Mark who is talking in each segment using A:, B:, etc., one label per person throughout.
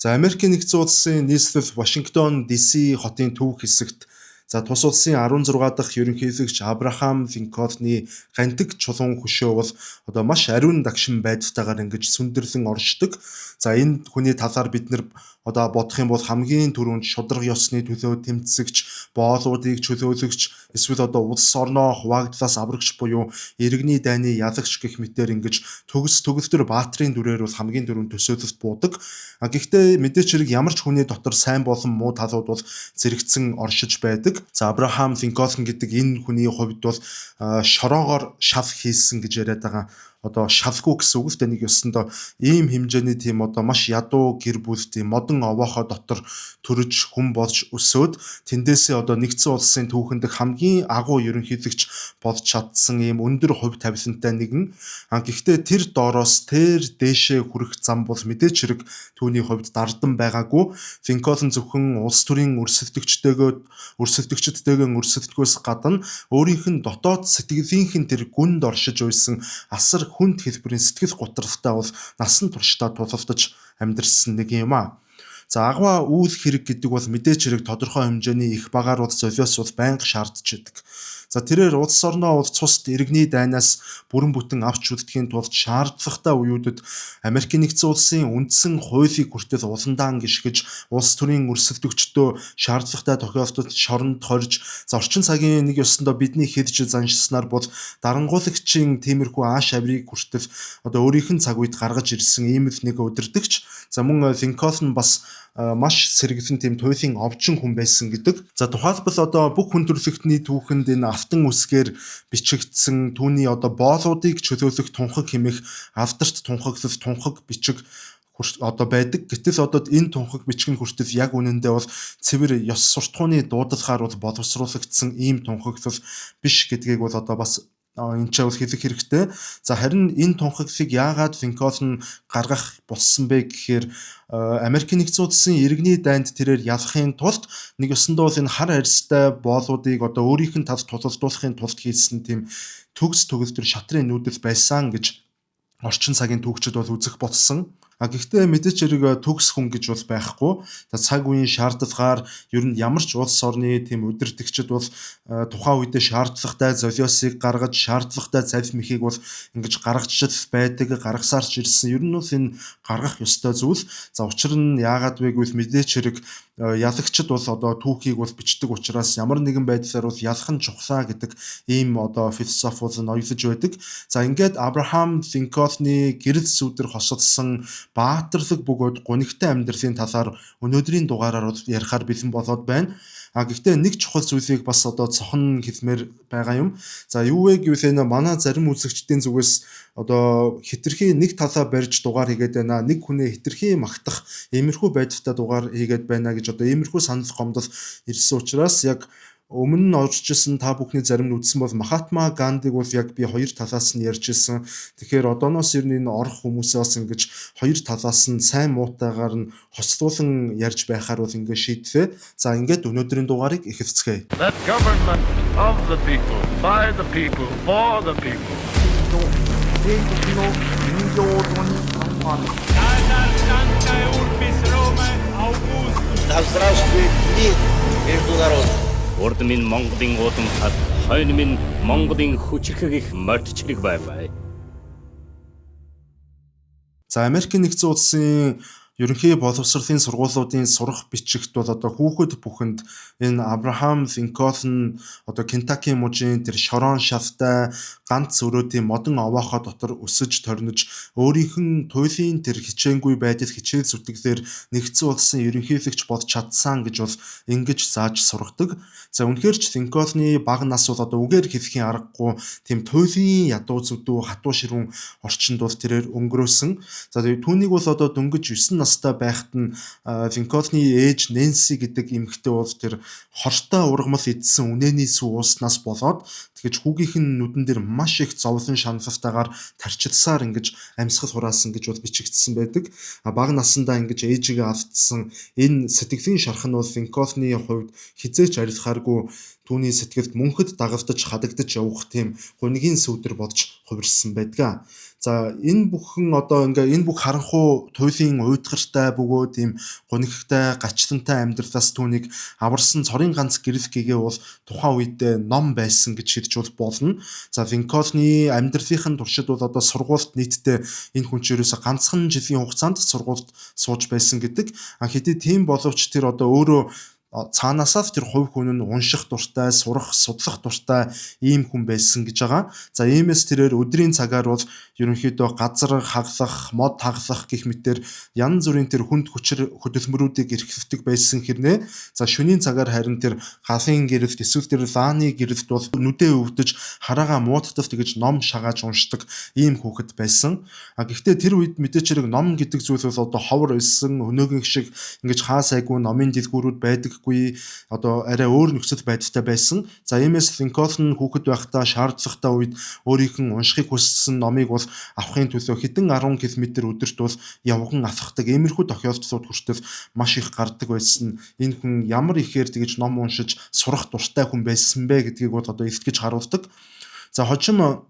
A: За Америкийн нэгдсэн улсын нийслэл Вашингтон DC хотын төв хэсэгт тус улсын 16 дахь ерөнхийлөгч Абрахам Линкольны гантиг чулуун хөшөө бол одоо маш ариун дагшин байдалтайгаар ингэж сүндэрлэн оршдог. За энэ хүний талаар бид нэр одоо бодох юм бол хамгийн түрүүнд шударга ёсны төлөө тэмцэгч, боолуудыг чөлөөлөгч, эсвэл одоо улс орноо хуваагдлаас аврагч буюу иргэний дайны ялагч гэх мэтээр ингэж төгөлдөр баатрын дүрээр бол хамгийн түрүүнд төсөөлөлт буудаг. Гэхдээ мэдээч хэрэг ямар ч хүний дотор сайн болон муу талууд бол зэрэгцэн оршиж байдаг. За Абрахам Линкольн гэдэг энэ хүний хувьд бол шороогоор шав хийсэн гэж яриад байгаа. Одоо шалгүй гэсэн үг л дээ, нэг ёсондоо ийм хэмжээний тийм одоо маш ядуу гэр бүл тийм модон овоохоо дотор төрөж хүн болж өсөөд тэндээсээ одоо нэгдсэн улсын түүхэнд хамгийн агуу ерөнхийлөгч болж чадсан ийм өндөр хувь тавилантай нэгэн. Гэхдээ тэр доороос тэр дээшээ хүрэх зам бол мэдээч хэрэг түүний хувьд дардан байгаагүй. Линкольн зөвхөн улс төрийн өрсөлдөгчдтэйгээ өрсөлдөхөөс гадна өөрийнх нь дотоод сэтгэлийнхэн тэр гүнд оршиж уйсан асар хүнд хэлбэрийн сэтгэл готролтой бол насан туршдаа тулалдаж амьдэрсэн нэг юм аа. За агва үйл хэрэг гэдэг бол мэдээч хэрэг тодорхой хэмжээний их багаар бол золиос бол байнга шаардж байдаг. За тэрээр улс орноо бол цусд иргэний дайнаас бүрэн бүтэн авч үлдэхийн тулд шаардлагатай үеүүдэд Америкийн нэгдсэн улсын үндсэн хуулийг хүртэл уландаан гიშгэж улс төрийн өрсөлдөгчдөө шаардлагатай тохиолдолд шоронд хорж орчин цагийн нэг ёсондоо бидний хэлж заншснаар бол дарангуулагчийн тиймэрхүү ааш авирыг хүртэл одоо өөрийнх нь цаг үед гаргаж ирсэн ийм л нэг удирдагч. За мөн Линкольн бас маш сэргэлэн тийм туйлын овчин хүн байсан гэдэг. За тухайлбал одоо бүх хүн төрөлхтний түүхэнд энэ алтан үсгээр бичигдсэн түүний одоо боолуудыг чөлөөлөх тунхаг хэмээх алдарт тунхаглал тунхаг бичиг одоо байдаг. Гэтэл одоо энэ тунхаг бичиг нь хүртэл яг үнэндээ бол цэвэр ёс суртахууны дуудлагаар бол боловсруулагдсан ийм тунхаглал биш гэдгийг бол одоо бас энэ ч бол хэлэх хэрэгтэй. За харин энэ тунхаглалыг яагаад Линкольн гаргах болсон бэ гэхээр Америкийн нэгдсэн улсын иргэний дайнд тэрээр ялахын тулд нэг ёсондоо бол энэ хар арьстай боолуудыг одоо өөрийнх нь талд тулалдуулахын тулд хийсэн тийм төгс төгөлдөр шатрын нүүдэл байсан гэж орчин цагийн түүхчид бол үзэх болсон. Гэхдээ мэдээч хэрэг төгс хүн гэж бол байхгүй. Цаг үеийн шаардлагаар ер нь ямар ч улс орны тийм удирдагчид бол тухайн үедээ шаардлагатай золиосыг гаргаж шаардлагатай залив мөхийг бол ингэж гаргаж байдаг, гаргасаар ч ирсэн. Ер нь бол энэ гаргах ёстой зүйл. За учир нь яагаад вэ гэвэл мэдээч хэрэг ялагчд бол одоо түүхийг бол бичдэг учраас ямар нэгэн байдлаар бол ялах нь чухлаа гэдэг ийм одоо философи бол ноёлж байдаг. За ингээд Абрахам Линкольны гэрэл сүдэр хосолсон баатарлаг бөгөөд гунигтай амьдралын талаар өнөөдрийн дугаараар бол ярихаар бэлэн болоод байна. Гэхдээ нэг чухал зүйлийг бас одоо цохон хэлмээр байгаа юм. За юу вэ гэвэл энэ манай зарим үзэгчдийн зүгээс одоо хитрхи нэг талаа барьж дугаар хийгээд байна. Нэг хүнээ хитрхи магтах иймэрхүү байдалтай дугаар хийгээд байна гэж одоо иймэрхүү санал гомдол ирсэн учраас яг өмнө нь орж ирсэн та бүхний зарим нь үзсэн бол Махатма Гандиг бол яг би хоёр талаас нь ярьж ирсэн. Тэгэхээр одооноос ер нь энэ орох хүмүүсээ бас ингэж хоёр талаас нь сайн муутайгаар нь хослуулан ярьж байхаар бол ингэ шийдлээ. За ингээд өнөөдрийн дугаарыг эхэлцгээе.
B: That government of the people, by the people, for the people.
C: Здравствуй, мир международный.
D: Урд минь Монголын уудам тал, хойно минь Монголын хүчрхэг их мордчрэг бай.
A: За Америкийн нэгдсэн улсын ерөнхий боловсролын сургуулиудын сурах бичигт бол одоо хүүхэд бүхэнд энэ Абрахам Линкольн одоо Кентаки мужийн тэр шорон шавтай ганц өрөөдийн модон овоохоо дотор өсөж торнож өөрийнх нь туйлын тэр хичээнгүй байдал хичээл зүтгэлээр нэгдсэн улсын ерөнхийлөгч болж чадсан гэж бол ингэж зааж сургадаг. За үнэхээр ч Линкольны бага нас бол одоо үгээр хэлхийн аргагүй тийм туйлын ядуу зүдүү хатуу ширүүн орчинд бол тэрээр өнгөрөөсөн. За түүнийг бол одоо дөнгөж 9 настай байхад нь Линкольны ээж Нэнси гэдэг эмэгтэй бол тэр хортой ургамал идсэн үнэний сүү ууснаас болоод тэгэж хүүгийнх нь нүдэн дээр маш их зовлон шаналлтайгаар тарчилсаар ингэж амьсгал хураасан гэж бол бичигдсэн байдаг. Бага насандаа ингэж ээжигээ алдсан энэ сэтгэлийн шарх нь бол Линкольны хувьд хизээч арилахааргүй түүний сэтгэлд мөнхөд дагалдаж хадагдаж явах тийм гунигийн сүудэр болж хувирсан байдаг. За энэ бүхэн одоо ингээ энэ бүх харанхуй туйлын уйдгартай бөгөөд ийм гунигтай гачлантай амьдралаас түүнийг аварсан цорын ганц гэрэл гэгээ бол тухайн үед ном байсан гэж хэлж болно. За Линкольны амьдралын туршид бол одоо сургуульд нийтдээ энэ хүн ч ерөөсө ганцхан жилийн хугацаанд сургуульд сууж байсан гэдэг. Хэдий тийм боловч тэр одоо өөрөө цаанаасаа тэр хувь хүн нь унших дуртай, сурах, судлах дуртай ийм хүн байсан гэж байгаа. За иймээс тэрээр өдрийн цагаар бол ерөнхийдөө газар хаглах, мод хаглах гэх мэтээр янз бүрийн тэр хүнд хөдөлмөрүүдийг эрхлэдэг байсан хэрнээ. За шөнийн цагаар харин тэр галын гэрэлд эсвэл тэр лааны гэрэлд бол нүдээ өвдөж хараагаа муудтал тэгж ном шагааж уншдаг ийм хүүхэд байсан. Гэхдээ тэр үед мэдээч хэрэг ном гэдэг зүйл бол одоо ховор өссөн өнөөгийн шиг ингэж хаа сайгүй номын дэлгүүрүүд байдаг одоо арай өөр нөхцөл байдалтай байсан. За иймээс Линкольн хүүхэд байхдаа шаардлагатай үед өөрийнх нь уншихыг хүссэн номыг бол авахын төлөө хэдэн 10 км өдөрт бол явган алхахдаг иймэрхүү тохиолдлууд хүртэл маш их гардаг байсан. Энэ хүн ямар ихээр тэгж ном уншиж сурах дуртай хүн байсан бэ гэдгийг бол одоо илтгэж харуулдаг. За хожим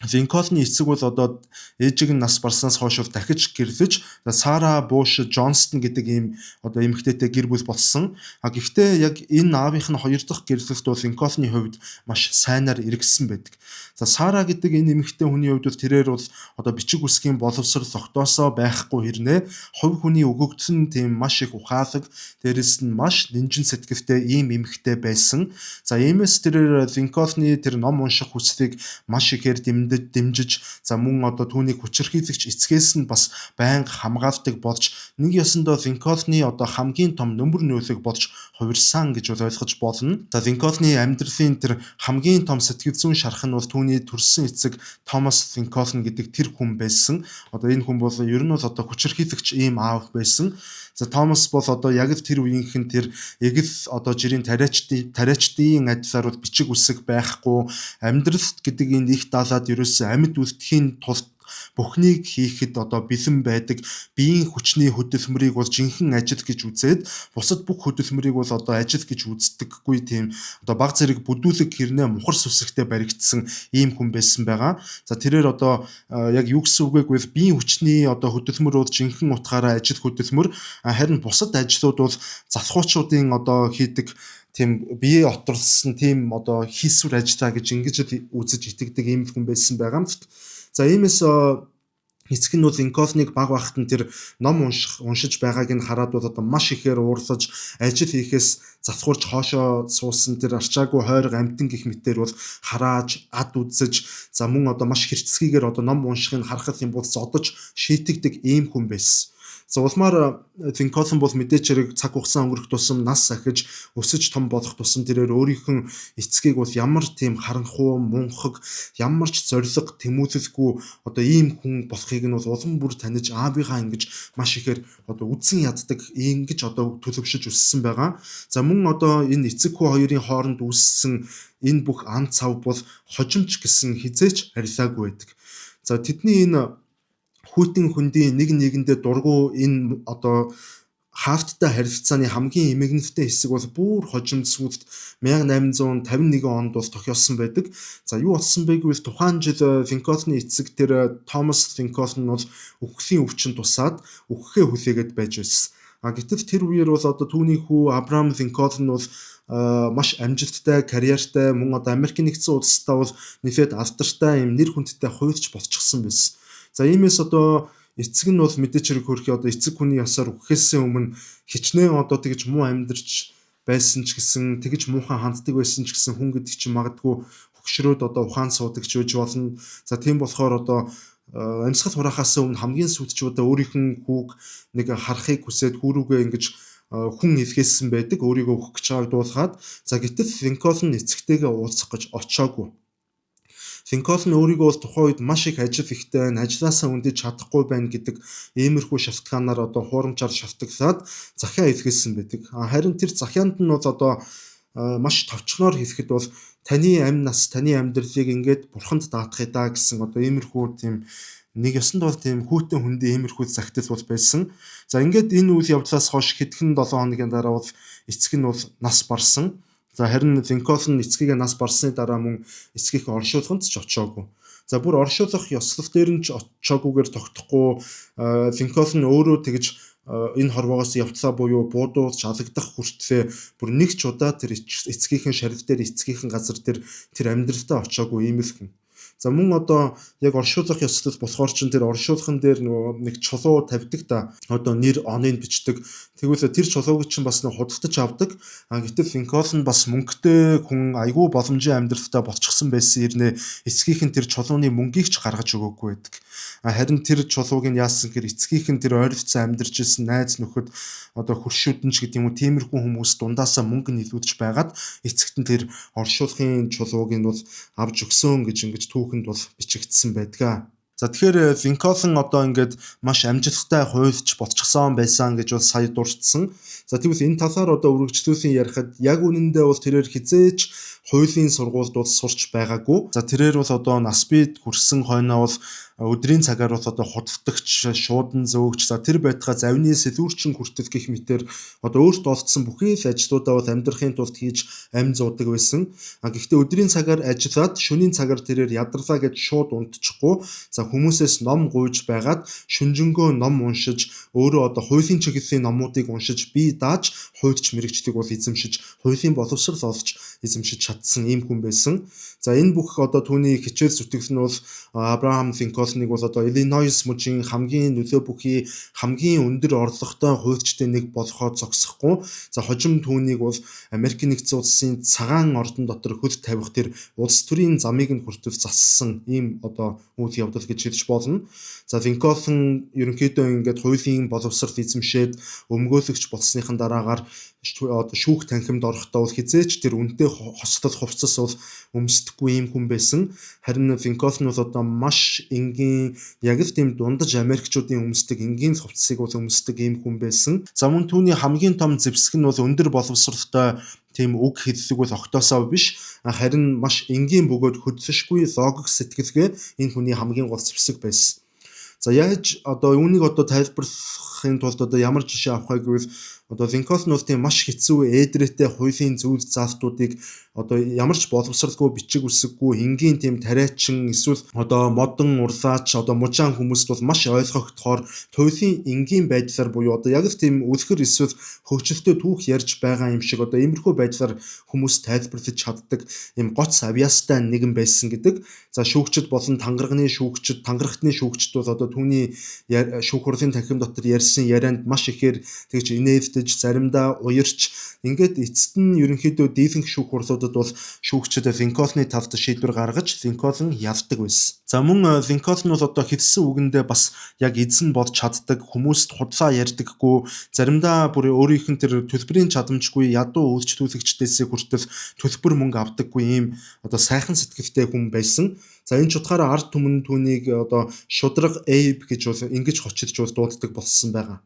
A: Линкольны эцэг бол одоо ээжиг нь нас барснаас хойш дахиж гэрлэж Сара Буш Джонстон гэдэг ийм одоо эмэгтэйтэй гэр бүл болсон. Гэхдээ яг энэ аавынх нь хоёр дахь гэрлэлт бол Линкольны хувьд маш сайнаар эргэсэн байдаг. За Сара гэдэг энэ эмэгтэй хүний хувьд тэрээр бол одоо бичиг үсгийн боловсрол тогтоосоо байхгүй хэрнээ хувь хүний өгөгдсөн тийм маш их ухаалаг дээрэс нь маш нэмжин сэтгэлтэй ийм эмэгтэй байсан. За иймээс тэрээр Линкольны тэр ном унших хүслийг маш ихээр дэмжиж за мөн одоо түүнийг хүчирхийлэгч эцгээс нь бас байнга хамгаалдаг болж нэг ёсондоо Линкольны одоо хамгийн том нөмөр нөөлөг болж хувирсан гэж ойлгож болно. За Линкольны амьдралын тэр хамгийн том сэтгэл зүйн шарх нь бол түүний төрсөн эцэг Томас Линкольн гэдэг тэр хүн байсан. Одоо энэ хүн бол ер нь бол одоо хүчирхийлэгч ийм аав байсан. За Томас бол одоо яг л тэр үеийнхэн тэр эгэл одоо жирийн тариачдын адилаар бол бичиг үсэг байхгүй амьдрал гэдэг энэ их даалаад ерөөсөө амьд үлдэхийн тулд бүхнийг хийхэд одоо бэлэн байдаг биеийн хүчний хөдөлмөрийг бол жинхэнэ ажил гэж үзээд бусад бүх хөдөлмөрийг бол одоо ажил гэж үздэггүй тийм одоо баг зэрэг бүдүүлэг хэрнээ мухар сүсэгтэй баригдсан ийм хүн байсан байгаа. За тэрээр одоо яг юу гэсэн үг вэ? Биеийн хүчний одоо хөдөлмөр бол жинхэнэ утгаараа ажил хөдөлмөр харин бусад ажлууд бол залхуучуудын одоо хийдэг тийм бие оторлсон тийм одоо хийсвэр ажиллаа гэж ингэж үзэж итгэдэг ийм хүн байсан байгаа юм. За иймээс эцэг нь бол Линкольныг баг багт нь тэр ном уншиж байгааг нь хараад бол одоо маш ихээр уурлаж ажил хийхээс завхурж хоошоо суусан тэр арчаагүй хойрог амтан гих мэтээр бол харааж ад үзэж за мөн одоо маш хэрцгийгээр одоо ном уншихыг харахад юм бол зодож шийтгдэг ийм хүн байсан. За улмаар Линкольн бол мэдээч хэрэг цаг хугацаа өнгөрөх тусам нас сахиж өсөж том болох тусам тэрээр өөрийнх нь эцгийг бол ямар тийм харанхуй мунхаг ямар ч зориг тэмүүлэлгүй одоо ийм хүн болохыг нь бол улам бүр таних аавыгаа ингэж маш ихээр одоо үдсэн яддаг ингэж одоо төлөвшөж өссөн байгаа. За мөн одоо энэ эцэг хүү хоёрын хооронд үүссэн энэ бүх ан цав бол хожимч гэсэн хизээч харьлаагүй байдаг. За тэдний энэ хүйтэн хөндийн нэг нэгэндээ дургу энэ одоо хаалттай харилцааны хамгийн эмгэнэлтэй хэсэг бол бүр хожим сүлд 1851 онд бол тохиолсон байдаг. За юу болсон бэ гэвэл тухайн жил Линкольны эцэг тэр Томас Линкольн бол үхлийн өвчин тусаад үхэхээ хүлээгээд байж байсан. Гэтэл тэр үеэр бол одоо түүний хүү Абрахам Линкольн бол маш амжилттай карьертай мөн одоо Америкийн нэгдсэн улстай бол нэлээд алдартай юм нэр хүндтэй хуульч болчихсон байсан. За иймээс одоо эцэг нь бол мэдээч хэрэг хөрхи одоо эцэг хүний ясаар үхэхээс өмнө хичнээн одоо тэгж муу амьдарч байсан ч гэсэн тэгж муухан ханддаг байсан ч гэсэн хүн гэдэг чинь магадгүй хөгшрөөд одоо ухаан суудаг ч үж болно. За тийм болохоор одоо амьсгал хураахаас өмнө хамгийн сүүлд ч одоо өөрийнх нь хүүг нэг харахыг хүсээд хүүрүүгээ ингэж хүн илгээсэн байдаг өөрийгөө өгөх гэж байгааг дуулахад за гэтэл Линкольн эцэгтэйгээ уулзах гэж очоогүй. Линкольн өөрийгөө бол тухайн үед маш их ажил ихтэй ажилласаа өндөж чадахгүй байна гэдэг иймэрхүү шалтгаанаар одоо хуурамчаар шалтгаалаад захиа илгээсэн байдаг. Харин тэр захианд нь бол одоо маш товчгоноор хэлэхэд бол таны амь нас таны амьдралыг ингээд бурханд даатгая да гэсэн одоо иймэрхүү тийм нэг ёсонд бол тийм хүүтэн хөндийн иймэрхүү загтал бол байсан. За ингээд энэ үйл явдлаас хойш хэдхэн 7 хоногийн дараа бол эцэг нь бол нас барсан. За харин Линкольн эцгийгээ нас барсны дараа мөн эцгийнхээ оршуулганд ч очоогүй. За бүр оршуулах ёслол дээр нь ч очоогүйгээр тогтохгүй Винкофен өөрөө тэгж энэ хорвоогоос явцлаа буюу буудуулж алагдах хүртлээр бүр нэг ч удаа тэр эцгийнхэн шарив дээр эцгийнхэн газар дээр тэр амьдралтаа очоогүй ийм л хүн. За мөн одоо яг оршуулах ёслол болохоор ч тэр оршуулхан дээр нөгөө нэг чулуу тавьдаг да. Одоо нэр оныг бичдэг. Тэгвэл тэр чулууг чинь бас нэг худалдаж авдаг. Гэтэл Винкофен бас мөнгөтэй хүн айгүй боломжийн амьдралтай болчихсон байсан хэрнээ эцгийнхэн тэр чулууны мөнгийг ч гаргаж өгөөгүй байдаг. Харин тэр чулууг нь яасан гэхээр эцгийнхэн тэр ойролцоо амьдарч исэн найз нөхөд одоо хөршүүдэн ч гэдэг юм уу тиймэрхүү хүмүүс дундаасаа мөнгө нийлүүлж байгаад эцэгт нь тэр оршуулгын чулууг нь бол авч өгсөн гэж ингэж түүхэнд бол бичигдсэн байдаг. За тэгэхээр Винкофен одоо ингээд маш амжилттай хуульч болчихсон байсан гэж бол сая дурдсан. За тэгвэл энэ талаар одоо үргэлжлүүлэн ярихад яг үнэндээ бол тэрээр хизээч хуулийн сургуульд бол сурч байгаагүй. За тэрээр бол одоо нас бид хүрсэн хойноо бол өдрийн цагаар бол одоо худалдагч, шуудан зөөгч за тэр байтугай завны сэлүүрчин хүртэл гих мэтэр одоо өөртөө олдсон бүхий л ажлуудаа бол амьдрахын тулд хийж амь зуудаг байсан. Гэхдээ өдрийн цагаар ажиллаад шөнийн цагаар тэрээр ядралаа гэж шууд унтчихгүй. За хүмүүсээс ном гуйж байгаад шүнжэнгөө ном уншиж өөрөө одоо хуулийн чиглэлийн номуудыг уншиж бие дааж хуульч мэрэгчлэг бол эзэмшиж хуулийн боловсрол олж эзэмшиж чадсан ийм хүн байсан. За энэ бүх одоо түүний хичээл зүтгэл нь бол Абрахам Винкофеныг бол одоо Иллинойс мужийн хамгийн нөлөө бүхий хамгийн өндөр орлоготой хуульчдын нэг болохоо зогсохгүй. За хожим түүнийг бол Америк нэгдсэн улсын цагаан ордон дотор хөл тавих тэр улс төрийн замыг нь хүртэл зассан ийм одоо үйл явдал гэж хэлж болно. За Винкофен ерөнхийдөө ингээд хуулийн боловсрол эзэмшээд өмгөөлөгч болсныхан дараагаар одоо шүүх танхимд орохдоо бол хизээч тэр үнэтэй хослол хувцас бол өмсдөхгүй юм хүн байсан. Харин Винкофен бол одоо маш энгийн яг л тийм дундаж Америкчуудын өмсдөг энгийн хувцсыг бол өмсдөг юм хүн байсан. За мөн түүний хамгийн том зэвсэг нь бол өндөр боловсролтой тийм үг хэллэг бол огтоосоо биш. Харин маш энгийн бөгөөд хөдлөшгүй логик сэтгэлгээ энэ хүний хамгийн гол зэвсэг байсан. За яаж одоо үүнийг одоо тайлбарлахын тулд одоо ямар жишээ авах вэ гэвэл одоо Винкофен бол тийм маш хэцүү ээдрээтэй хуулийн зүйл заалтуудыг одоо ямар ч боловсралгүй бичиг үсэггүй энгийн тийм тариачин эсвэл одоо модон урлаач одоо мужаан хүмүүст бол маш ойлгогдохоор туйлын энгийн байдлаар буюу одоо яг л тийм үлгэр эсвэл хөгжилтэй түүх ярьж байгаа юм шиг одоо иймэрхүү байдлаар хүмүүс тайлбарлаж чаддаг юм гоц авьяастай нэгэн байсан гэдэг. За шүүгчд болон тангарагны шүүгчд, тангарагтны шүүгчд бол одоо түүний шүүх хурлын танхим дотор ярьсан ярианд маш ихээр тэгж инээлдэж заримдаа уярч ингээд эцэст нь ерөнхийдөө дийлэнх шүүх хурлуудад бол шүүгчд Винкофены талд шийдвэр гаргаж Винкофен явдаг байсан. За мөн Винкофен бол одоо хэлсэн үгэндээ бас яг эзэн болж чаддаг, хүмүүст худлаа ярьдаггүй, заримдаа бүр өөрийнх нь тэр төлбөрийн чадамжгүй ядуу үйлчлүүлэгчдээс хүртэл төлбөр мөнгө авдаггүй ийм одоо сайхан сэтгэлтэй хүн байсан. За энэ ч утгаараа ард түмэн түүнийг одоо шудраг Эйб гэж бол ингэж хочилж бол дууддаг болсон байгаа.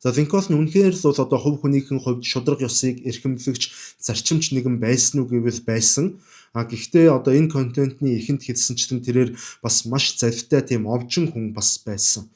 A: За Винкофен үнэхээр л бол одоо хувь хүнийхэн хувьд шудраг ёсыг эрхэмлэгч зарчимч нэгэн байсан уу гэвэл байсан. Гэхдээ одоо энэ контентны эхэнд хэлсэнчлэн тэрээр бас маш завьтай тийм овжин хүн бас байсан.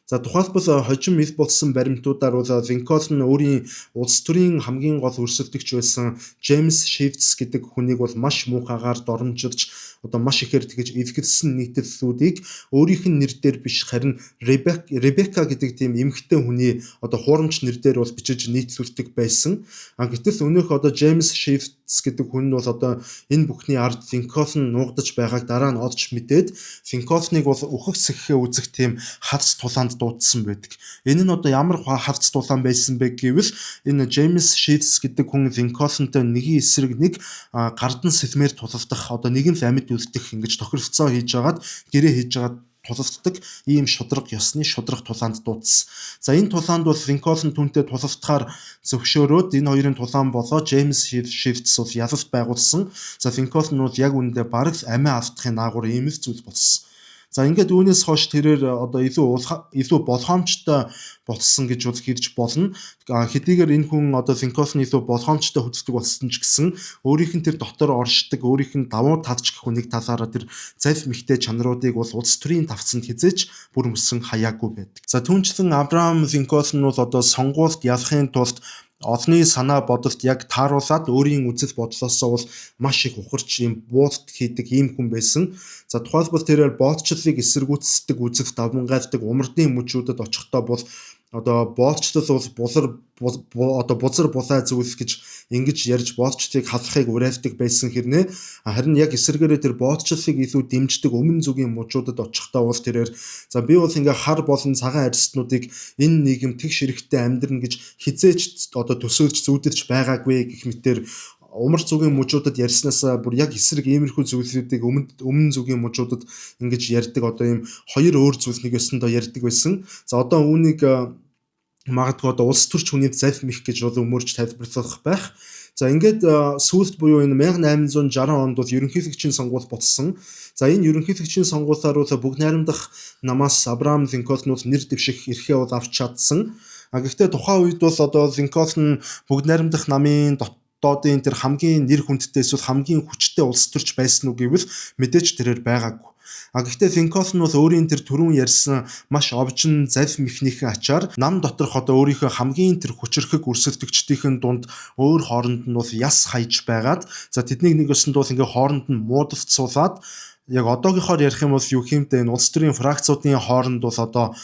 A: За тухайлбал хожим ил болсон баримтуудаар бол Винкофен өөрийн улс төрийн хамгийн гол өрсөлдөгч байсан Джеймс Шифтс гэдэг хүнийг бол маш муухайгаар доромжилж одоо маш ихээр тэгж эвхэлсэн нийтлэлүүдийг өөрийнх нь нэр дээр биш харин Ребека гэдэг тийм эмэгтэй хүний одоо хуурамч нэр дээр бол бичиж нийтлүүлдэг байсан. Гэтэл өнөөх одоо Джеймс Шифтс гэдэг хүн нь бол одоо энэ бүхний ард Винкофен нуугдаж байгааг дараа нь олж мэдээд Винкофеныг бол үхэх сэххээ үзэх тийм хавц тулаанд дуудсан байдаг. Энэ нь одоо ямар хавц тулаан байсан бэ гэвэл энэ Джеймс Шифтс гэдэг хүн Винкофентэй нэгэн эсрэг нэг гардан сэлмээр тулалдах одоо нэгэн л амьд үлдэх ингэж тохиролцоо хийж агаад гэрээ хийж агаад тулалддаг ийм шудраг ёсны шудраг тулаанд дуудсан. За энэ тулаанд бол Винкофен түүнтэй тулалдахаар зөвшөөрөөд энэ хоёрын тулаан болоо Джеймс Шифтс бол ялалт байгуулсан. За Винкофен бол яг үүндээ бараг амиа алдахын наагур ийм л зүйл болсон. За ингээд үүнээс хойш тэрээр одоо илүү болгоомжтой болсон гэж бол хэлж болно. Хэдийгээр энэ хүн одоо Винкофен илүү болгоомжтой хөдөлдөг болсон ч гэсэн өөрийнх нь тэр дотор оршдог, өөрийнх нь давуу талч гэх нэг талаараа тэр завь мэгтэй чанаруудыг бол улс төрийн тавцанд хязээж бүр мөсөн хаяагүй байдаг. За түүнчлэн Абрахам Винкофен бол одоо сонгуульд явахын тулд олонний санаа бодолд яг тааруулаад өөрийн үзэл бодлоосоо бол маш их ухарч ийм буулт хийдэг ийм хүн байсан. За тухайлбал тэрээр боолчлыг эсэргүүцдэг үзэх давмгайлдаг умардын мужуудад очихдоо бол одоо боолчлол бол бузар булаа зүйлс гэж ингэж ярьж боолчлыг халахыг уриалдаг байсан хэрнээ харин яг эсэргээрээ тэр боолчлыг илүү дэмждэг өмнө зүгийн мужуудад очихдоо бол тэрээр за би бол ингээ хар болон цагаан арьснуудыг энэ нийгэм тэгш эрэхтэй амьдрна гэж хизээч одоо төсөөлж зүудэрч байгаагүй гэх мэтээр умар зүгийн мужуудад ярьснасаа бүр яг эсрэг иймэрхүү зүйлсүүдийг өмнө зүгийн мужуудад ингэж ярьдаг одоо ийм хоёр өөр зүйл нэг өсөндөө ярьдаг байсан. За одоо үүнийг магадгүй одоо улс төрч хүний залхим их гэж бол өмөрж тайлбарлах байх. За ингээд сүүлд буюу энэ 1860 онд бол ерөнхийлөгчийн сонгуул болсон. За энэ ерөнхийлөгчийн сонгуулиар бол бүгд найрамдах намаас Абрахам Линкольн нэр дэвших эрхээ бол авч чадсан. Гэхдээ тухайн үед бол одоо Линкольн бүгд найрамдах намын дотоодын тэр хамгийн нэр хүндтэй эсвэл хамгийн хүчтэй улс төрч байсан уу гэвэл мэдээж тэрээр байгаагүй. Гэхдээ Линкольн бол өөрийн тэр түрүүн ярьсан маш овжин залхим ихнийхэн ачаар нам доторх одоо өөрийнхөө хамгийн тэр хүчрхэг өрсөлдөгчдийн дунд өөр хооронд нь бол яс хаяж байгаад за тэднийг нэг өсөнд бол ингээ хооронд нь муудалцуулаад яг одоогийнхоор ярих юм бол юу хэмтэй энэ улс төрийн фракцуудын хооронд бол одоо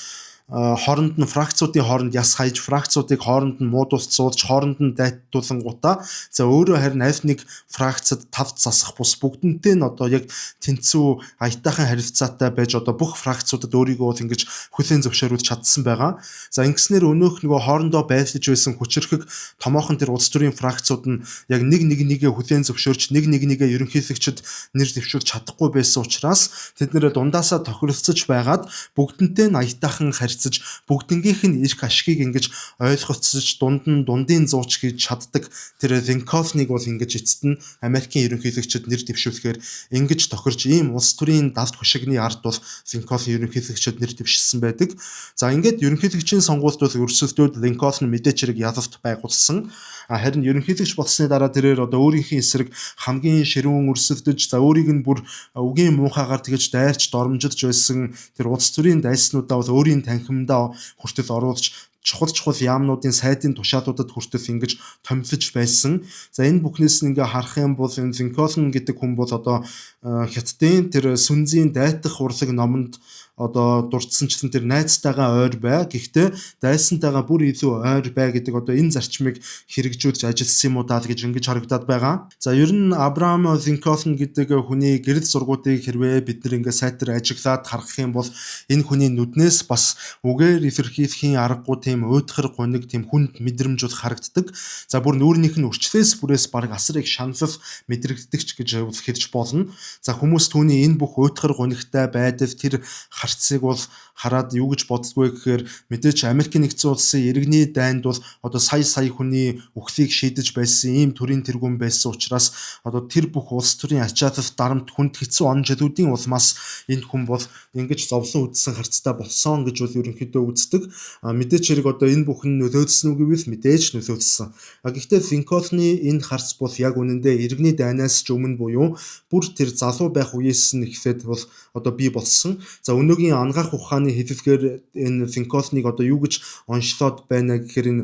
A: хооронд нь фракцуудын хооронд яс хаяж фракцуудыг хооронд нь муудалцуулж хооронд нь дайтуулангуудаа за өөрөө харин аль нэг фракцад тавд засах бус бүгднтэй нь одоо яг тэнцүү аятайхан харилцаатай байж одоо бүх фракцуудад өөрийгөө бол ингэж хүлээн зөвшөөрүүлж чадсан байгаа. За ингэснээр өнөөх нөгөө хоорондоо байлж байсан хүчрхэг томоохон тэр улс төрийн фракцууд нь яг нэгээ хүлээн зөвшөөрч нэгээ ерөнхийлөгчд нэр дэвшүүлж чадахгүй байсан учраас тэд нэрээ дундаасаа тохиролцож байгаад бүгднтэй нь аятайхан харьцаж бүгднгийнх нь эрх ашигыг ингэж ойлголцож дундын зууч хийж чаддаг тэр Линкольныг бол ингэж эцэст нь Америкийн ерөнхийлөгчд нэр дэвшүүлэхээр ингэж тохирч ийм улс төрийн далд хушигны ард бол Линкольн ерөнхийлөгчд нэр дэвшсэн байдаг. За ингээд ерөнхийлөгчийн сонгуульд бол өрсөлдөөд Линкольн мэдээч хэрэг ялалт байгуулсан. Харин ерөнхийлөгч болсны дараа тэрээр одоо өөрийнхөө эсрэг хамгийн ширүүн өрсөлдөж за өөрийг нь бүр үгийн муухайгаар тэгж дайрч доромжиж байсан тэр улс төрийн дайснуудаа бол өөрийн танхимдаа хүртэл оруулж чухал яамнуудын сайдын тушаалуудад хүртэл ингэж томилж байсан. За энэ бүхнээс нь ингээ харах юм бол энэ Линкольн гэдэг хүн бол одоо хятадын тэр Сүнзийн дайтах урлаг номонд одоо дурдсанчлан тэр найзтайгаа ойр бай. Гэхдээ дайсантайгаа бүр илүү ойр бай гэдэг одоо энэ зарчмыг хэрэгжүүлж ажилласан юм уу даа гэж ингэж харагдаад байгаа. За ер нь Абрахам Линкольн гэдэг хүний гэрэл зургуудыг хэрвээ бид нэг ингээ сайтар ажиглаад харах юм бол энэ хүний нүднээс бас үгээр илэрхийлэхийн аргагүй тийм уйдхар гуниг тийм хүнд мэдрэмж бол харагддаг. За бүр нүүрнийх нь үрчлээс бүрээс баг асар их шаналл мэдрэгддэгч гэж хэлж болно. За хүмүүс түүний энэ бүх уйдхар гунигтай байдал тэр харцыг бол хараад юу гэж боддгоо гэхээр мэдээч Америкийн нэгдсэн улсын иргэний дайнд бол одоо сая хүний үхлийг шийдэж байсан ийм төрийн тэргүүн байсан учраас одоо тэр бүх улс төрийн ачаалал дарамт хүнд хэцүү он жилүүдийн улмаас энэ хүн бол ингэж зовлон үдсэн харцтай болсон гэж бол ерөнхийдөө үздэг. Мэдээч хэрэг одоо энэ бүхэн нөлөөлсөн үг гэвэл мэдээж нөлөөлсөн. Гэхдээ Линкольны энэ харц бол яг үнэндээ иргэний дайнаас ч өмнө буюу бүр тэр залуу байх үеэс нь эхлээд бол одоо бий болсон. За өнөөгийн ангаах ухааны хэлэлгээр энэ Линкольныг одоо юу гэж онцлоод байна гэхээр энэ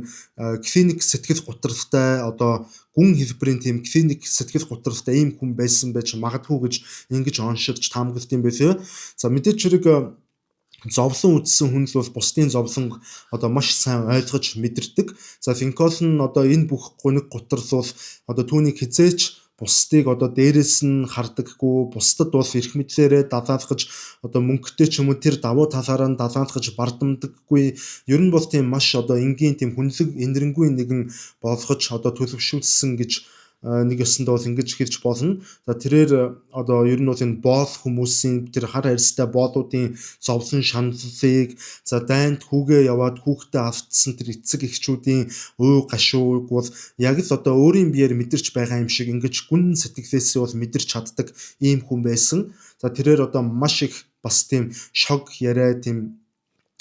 A: клиник сэтгэл готролтой одоо гүн хэлбэрийн тийм клиник сэтгэл готролтой ийм хүн байсан байж магадгүй гэж ингэж оншилж таамаглалт юм байлээ. За мэдээч хэрэг зовлон үдсэн хүн л бол бусдын зовлон одоо маш сайн ойлгож мэдэрдэг. За Линкольн одоо энэ бүх гуниг готрол бол одоо түүнийг хизээч бусдыг одоо дээрээс нь хардаггүй бусдад бол эрх мэдлээрээ далаалгаж одоо мөнгөтэй ч юм уу тэр давуу талаараа нь далаалгаж бардамдаггүй ер нь бол тийм маш одоо энгийн тийм хүнлэг энэрэнгүй нэгэн болгож одоо төлөвшүүлсэн гэж нэг ёсонд бол ингэж хэлж болно. За тэрээр одоо ер нь бол энэ боол хүмүүсийн тэр хар арьстай боолуудын зовлон шаналлыг за дайнд хүүгээ яваад хүүхдээ автсан тэр эцэг эхчүүдийн үй гашууг бол яг л одоо өөрийн биеэр мэдэрч байгаа юм шиг ингэж гүн сэтгэлээсээ бол мэдэрч чаддаг ийм хүн байсан. За тэрээр одоо маш их бас тийм шог яриа тийм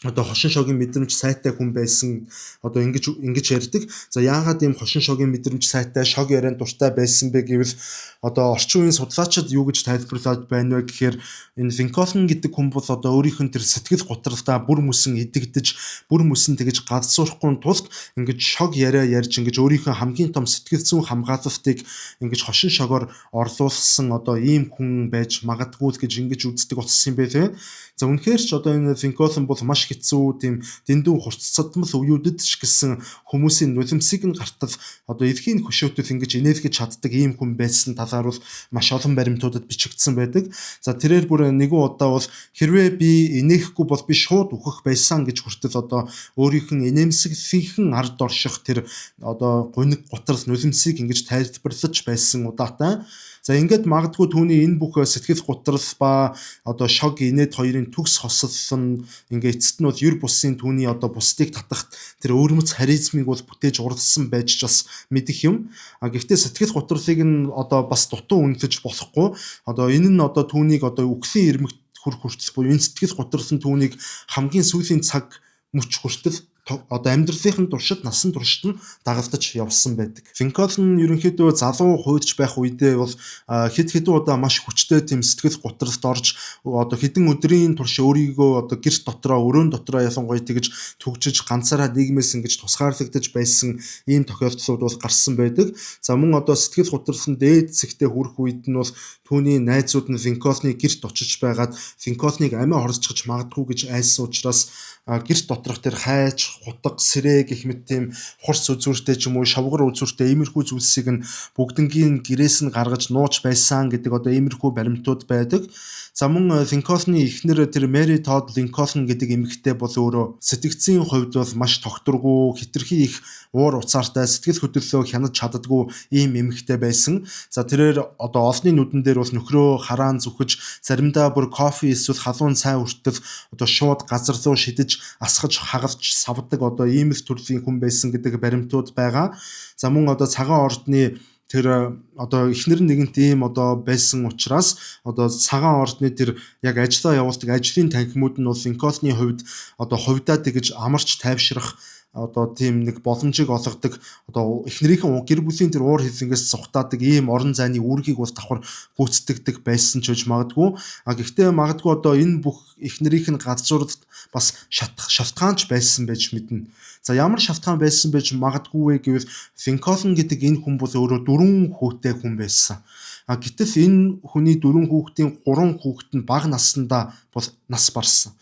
A: одоо хошин шогийн мэдрэмж сайтай хүн байсан одоо ингэж ярьдаг. За яагаад ийм хошин шогийн мэдрэмж сайтай шог ярианд дуртай байсан бэ гэвэл одоо орчин үеийн судлаачид юу гэж тайлбарлаад байна вэ гэхээр энэ Винкофен гэдэг хүн бол одоо өөрийнх нь тэр сэтгэл готролтой бүр мөсөн идэгдэж бүр мөсөн тэгж гадсуурахгүй тулд ингэж шог яриа ярьж ингэж өөрийнхөө хамгийн том сэтгэл зүйн хамгаалалтыг ингэж хошин шогоор орлуулсан одоо ийм хүн байж магадгүй гэж ингэж үздэг болсон юм бэ те. За үнэхээр ч одоо энэ Винкофен бол маш хэцүү тийм дэндүү хурцсадмал үеүүдэд ч гэсэн хүмүүсийн нулимсыг нь гартал одоо эдхийн хөшөөтөд ингэж инээлгэж чаддаг ийм хүн байсан талаар бол маш олон баримтуудад бичигдсэн байдаг. За тэрээр бүр нэгэн удаа бол хэрвээ би инээхгүй бол би шууд үхэх байсан гэж хүртэл одоо өөрийнх нь инээмсэг финхэн ард орших тэр одоо гуниг готрол нулимсыг ингэж тайлбарлаж байсан удаатай. За ингээд магадгүй түүний энэ бүх сэтгэл готрол ба одоо шог инээд хоёрын төгс хосол нь ингээд эцэст нь бол ер бусын түүний одоо бусдыг татахт тэр өөрмөц харизмыг бол бүтээж уралсан байж ч бас мэдих юм. Гэхдээ сэтгэл готролыг нь одоо бас дутуу үнэлж болохгүй. Одоо энэ нь одоо түүнийг одоо үхлийн ирмэгт хүртэл буюу энэ сэтгэл готрол нь түүнийг хамгийн сүүлийн цаг мөч хүртэл одоо амьдралын туршид насан туршид нь дагалдаж явсан байдаг. Винкофен ерөнхийдөө залуу хуйдж байх үедээ бол хэд хэдэн удаа маш хүчтэй тийм сэтгэл готролд орж одоо хэдэн өдрийн турш өөрийгөө одоо гэрт дотроо өрөөнд дотроо ялангуяа тэгж төгжиж ганцаараа нийгмээс ингэж тусгаарлагдаж байсан ийм тохиолдлууд бол гарсан байдаг. За мөн одоо сэтгэл готролын дээд зэгтээ хүрэх үед нь бол түүний найзууд нь Винкофений гэрт очиж байгаад Винкофенийг амиа хорцгож магадгүй гэж айсан учраас гэрт доторх тэр хайж, хутга, сэрээ гэх мэт тийм хурц үзүүртэй ч юм уу шавгар үзүүртэй иймэрхүү зүйлсийг нь бүгднгийн гэрээс нь гаргаж нууж байсан гэдэг одоо иймэрхүү баримтууд байдаг. За мөн Винкофений эхнэр тэр Мэри Тод Винкофен гэдэг эмэгтэй бол өөрөө сэтгцийн хувьд бол маш тогтургүй, хитрхи их уур уцаартай, сэтгэл хөдлөлөө хянаж чаддаггүй ийм эмэгтэй байсан. За тэрээр одоо олонний нүдэн дээр бол нөхрөө хараан зүхэж, заримдаа бүр кофе эсвэл халуун цай хүртэл одоо шууд газар руу шидэж, асгаж, хагалж савдаг одоо ийм их төрлийн хүн байсан гэдэг баримтууд байгаа. За мөн одоо цагаан ордны тэр одоо эхнэр нь нэгэн тийм одоо байсан учраас одоо цагаан ордны тэр яг ажиллаа явуулдаг ажлын танхимууд нь бол Винкофений хувьд одоо хувьдаа тэгж амарч тайвшрах одоо тийм нэг боломжийг олгодог одоо эхнэрийнхэн гэр бүлийн тэр уур хилэнгээс цухтаадаг ийм орон зайны үүргийг бол давхар гүйцэтгэдэг байсан ч гэж магадгүй. Гэхдээ магадгүй одоо энэ бүх эхнэрийнх нь газрууд бас шалтгаанч байсан байж мэднэ. За ямар шалтгаан байсан байж магадгүй вэ гэвэл Винкофен гэдэг энэ хүн бол өөрөө 4 хүүтэй хүн байсан. Гэтэл энэ хүний 4 хүүхдийн 3 хүүхэд нь бага наснда бол нас барсан.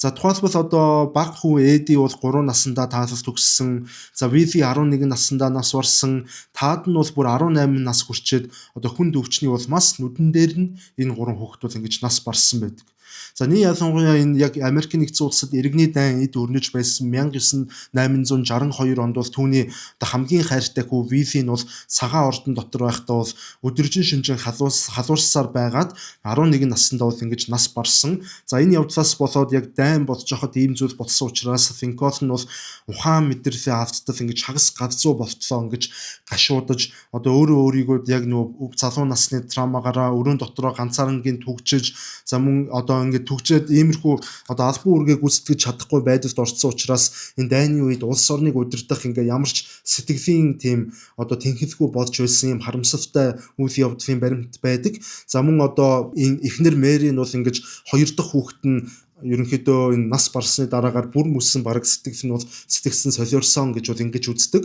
A: За тухайлбал одоо бага хүү Эди бол 3 наснда таалал төгссөн. За Виви 11 наснда нас барсан. Таад нь бол бүр 18 нас хүрчээд одоо хүн дөвчний бол мас нүдэн дээр нь энэ 3 хүүхэд бол ингэж нас барсан байдаг. За нэг ялангуяа энэ яг Америк нэгдсэн улсад иргэний дайн эд өрнөж байсан 1962 онд бол түүний одоо хамгийн хайртай хүү Виви нь бол цагаан ордон дотор байхдаа бол өдөржин шөнжин халуурсаар байгаад 11 наснда бол ингэж нас барсан. За энэ явдлаас болоод яг дайн болж хахад ийм зүйл болсон учраас Винкофен бол ухаан мэдрэлийн авттал ингэж хагас гадзуу болтлоо ингэж гашуудаж одоо өөрийгөө яг нөгөө залуу насны травмагаараа өрөөнд дотроо ганцаарангийн түгжиж за мөн одоо ингэ түгжээд иймэрхүү одоо албан үүргээ гүйцэтгэж чадахгүй байдалд орсон учраас энэ дайны үед улс орныг удирдах ингээ ямарч сэтгэлийн тийм одоо тэнхэлгүй болж байсан юм харамсалтай үйл явдлын баримт байдаг. За мөн одоо энэ эхнэр Мэри нь бол ингэж 2 дахь хүүхэд нь ерөнхийдөө энэ нас барсны дараагаар бүр мөсөн бараг сэтгэл нь бол сэтгсэн солиорсон гэж бол ингэж үздэг.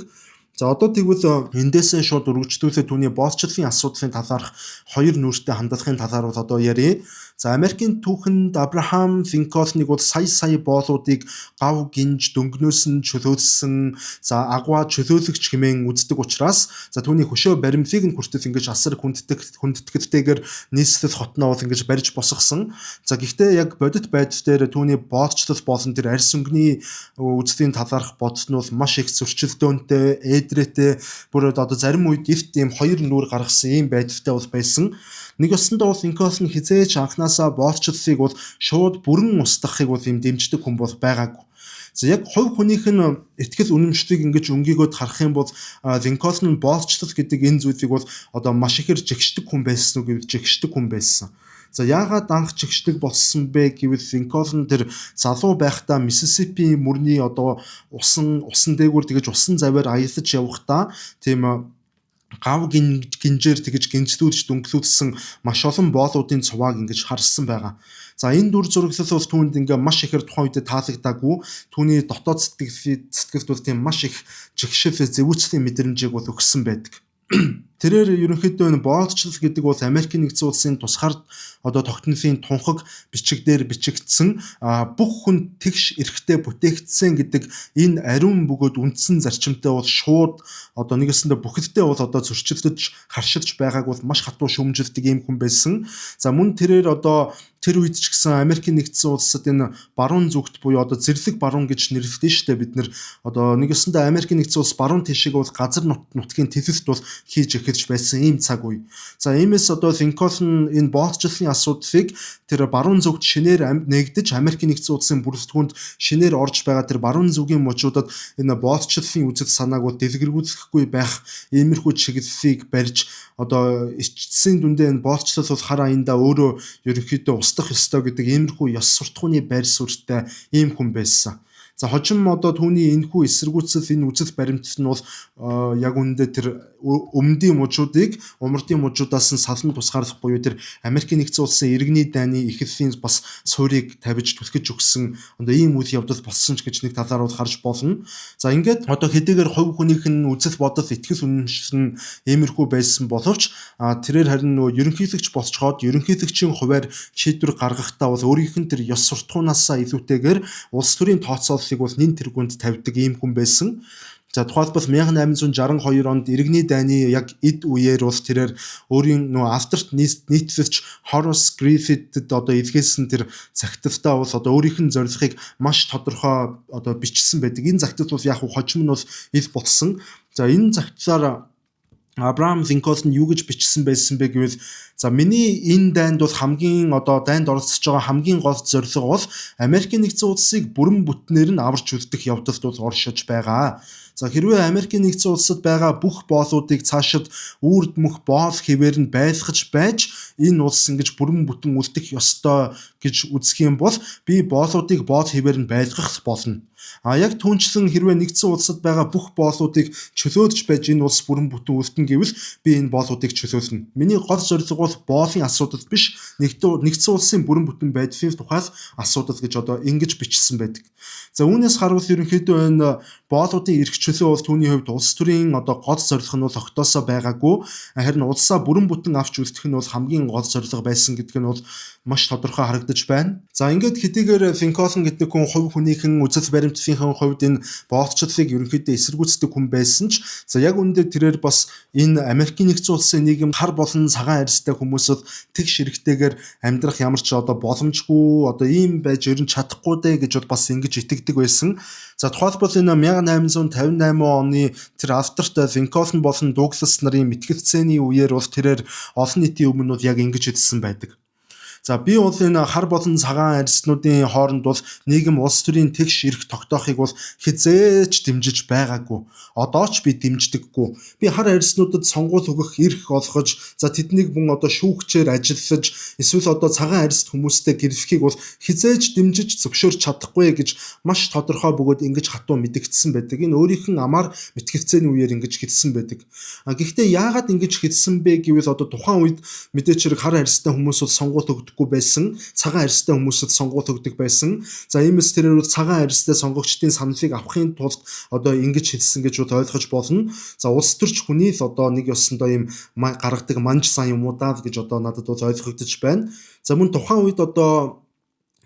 A: За одоо тэгвэл эндээсээ шууд өргөжлүүлээ түүний боолчлын асуудлын талаарх 2 нүртэй хандлагын талаар бол одоо ярив. За Америкийн түүхэнд Абрахам Винкофеныг бол сая боолуудыг гав гинж дөнгнөөс нь чөлөөлсөн за агва чөлөөлөгч хэмээн үздэг учраас за түүний хөшөө баримлыг нь хүртэл ингэж асар хүндэтгэлтэйгээр нийслэл хотноо бол ингэж барьж босгосон. За гэхдээ яг бодит байдал дээр түүний боолчлол болон тэр арьс өнгөний үзлийн талаарх бодол нь бол маш их зөрчилдөөнтэй, ээдрээтэй бүр одоо зарим үед эвт ийм 2 нүур гаргасан ийм байдалтай бол байсан. Нэг өсөндөө бол Винкофен хизээж анханасаа боолчлолыг бол шууд бүрэн устгахыг бол юм дэмждэг хүн бол байгаагүй. За яг хувь хүнийх нь итгэл үнэмшлийг ингэж өнгийгөөд харах юм бол Винкофен боолчлол гэдэг энэ зүйлийг бол одоо маш ихээр жигшдэг хүн байсан уу гэвэл жигшдэг хүн байсан. За яагаад анх чигшдэг болсон бэ гэвэл Линкольн тэр залуу байхдаа Миссисипи мөрний одоо усан дээгүүр тэгэж усан завиар аялаж явахдаа тийм гав гинжээр тэгэж гинжлүүлж дөнгөлүүлсэн маш олон боолуудын цувааг ингэж харсан байгаа. За энэ дүр зураглал бол түүнд ингээ маш ихээр тухайн үед таалагдаагүй. Түүний дотоод сэтгэлд бол тийм маш их жигшил зэвүүцлийн мэдрэмжийг бол өгсөн байдаг. Тэрээр ерөнхийдөө энэ боолчлал гэдэг бол Америкийн нэгдсэн улсын тусгаар одоо тогтносын тунхаг бичиг дээр бичигдсэн бүх хүн тэгш эрхтэй бүтээгдсэн гэдэг энэ ариун бөгөөд үндсэн зарчимтай бол шууд одоо нэгэсэндээ бүхэлдээ бол одоо зөрчилдөж харшилж байгааг бол маш хатуу шүүмжилдэг ийм хүн байсан. За мөн тэрээр одоо тэр үед ч гэсэн Америкийн нэгдсэн улсад энэ баруун зүгт буюу одоо зэрлэг баруун гэж нэрлэдэг шүү дээ бид нэр одоо нэгэсэндээ Америкийн нэгдсэн улс баруун тишиг бол газар нутгийн тэлэлт бол хийж эхэлж байсан ийм цаг үе. За иймээс одоо Линкольн энэ боолчлалын асуудлыг тэр баруун зүгт шинээр нэгдэж Америкийн нэгдсэн улсын бүрэлдэхүүнд шинээр орж байгаа тэр баруун зүгийн мужуудад энэ боолчлалын үзэл санааг бол дэлгэрүүлэхгүй байх иймэрхүү чиглэлийг барьж одоо эцсийн дүндээ энэ боолчлал бол хараа эндээ өөрөө ерөнхийдөө устгах ёстой гэдэг иймэрхүү ёс суртахууны байр суурьтай ийм хүн байсан. За хожим одоо түүний энэхүү эсэргүүцэл энэ үзэл баримтал нь бол яг үүндээ тэр өмнөдийн мужуудыг умардын мужуудаас нь салан тусгаарлах буюу тэр Америкийн нэгдсэн улсын иргэний дайны эхлэлийн бас суурийг тавьж түлхэж өгсөн одоо ийм үйл явдал болсон ч гэж нэг талаар бол харж болно. За ингээд одоо хэдийгээр хувь хүнийх нь үзэл бодол итгэл үнэмшил нь иймэрхүү байсан боловч тэрээр харин нөгөө ерөнхийлөгч болцоход ерөнхийлөгчийн хуваар шийдвэр гаргахдаа бол өөрийнх нь тэр ёс суртахуунаасаа илүүтэйгээр улс төрийн тооцооллыг бол нэн тэргуунд тавьдаг ийм хүн байсан. За тухайлбал 1862 онд иргэний дайны яг эд үеэр бол тэрээр өөрийн нөгөө авторт нийтлэлж Horace Griffith-д одоо илгээсэн тэр загталтаа бол одоо өөрийнх нь зорилгыг маш тодорхой одоо бичсэн байдаг. Энэ загтал бол яг хожим нь бол ил болсон. За энэ загтлаар Абрахам Линкольн юу гэж бичсэн байсан бэ гэвэл за миний энэ дайнд бол хамгийн одоо дайнд оролцож байгаа хамгийн гол зорилго бол Америкийн нэгдсэн улсыг бүрэн бүтнээр нь аварч үлдэх явдалд бол оршиж байгаа. За хэрвээ Америкийн нэгдсэн улсад байгаа бүх боолуудыг цаашид үрд мөх боол хэвээр нь байлгаж байж энэ улс ингэж бүрэн бүтэн үлдэх ёстой гэж үзэх юм бол би боолуудыг боол хэвээр нь байлгах болно. Яг түнчлэн хэрвээ нэгдсэн улсад байгаа бүх боолуудыг чөлөөлж байж энэ улс бүрэн бүтэн үлдэн гэвэл би энэ боолуудыг чөлөөлнө. Миний гол зорилго бол боолын асуудал биш, нэгдсэн улсын бүрэн бүтэн байдлын тухай асуудал гэж одоо ингэж бичсэн байдаг. За үүнээс харуул ерөнхийдөө энэ боолуудын эрх чөлөө бол түүний хувьд улс төрийн одоо гол зорилго нь бол огтоосоо байгаагүй. Харин улсаа бүрэн бүтэн авч үлдэх нь бол хамгийн гол зорилго байсан гэдэг нь бол маш тодорхой харагдаж байна. За ингээд хэдийгээр Линкольн гэдэг хүн хувь хүнийхэн үзэл баримтлалын хувьд энэ боолчлалыг ерөнхийдөө эсэргүүцдэг хүн байсан ч за яг үүндээ тэрээр бас энэ Америкийн нэгдсэн улсын нийгэм хар болон цагаан арьстай хүмүүсд тэгш хэрэгтэйгээр амьдрах ямар ч одоо боломжгүй одоо ийм байж ерөн чадахгүй дээ гэж бас ингэж итгэдэг байсан. За тухайлбал энэ 1858 оны тэр авторт Линкольн болон Дуглас нарын мэтгэлцээний үеэр бол тэрээр олон нийтийн өмнө бол яг ингэж хэлсэн байдаг. За би бол энэ хар болон цагаан арьснуудын хооронд бол нийгэм улс төрийн тэгш эрх тогтоохыг бол хизээж дэмжиж байгаагүй. Одоо ч би дэмждэггүй. Би хар арьснуудад сонгуул өгөх эрх олгож, за тэднийг мөн одоо шүүгчээр ажиллаж, эсвэл одоо цагаан арьсд хүмүүстэй гэрлэхийг бол хизээж дэмжиж зөвшөөрч чадахгүй гэж маш тодорхой бөгөөд ингэж хатуу мэдэгдсэн байдаг. Энэ өөрийнх нь амар мэтгэлцээний үеэр ингэж хэлсэн байдаг. Гэхдээ яагаад ингэж хэлсэн бэ гэвэл одоо тухайн үед мэдээч хэрэг хар арьстай хүмүүс бол сонгуул өгдөггүй байсан, цагаан арьстай хүмүүсд сонгуул өгдөг байсан. За иймээс тэрээр бол цагаан арьстай сонгогчдын саналыг авахын тулд одоо ингэж хэлсэн гэж ойлгож болно. За улс төрч хүний л одоо нэг ёсондоо ийм гаргадаг манж сан юм уу даа гэж одоо надад бол ойлгогдож байна. За мөн тухайн үед одоо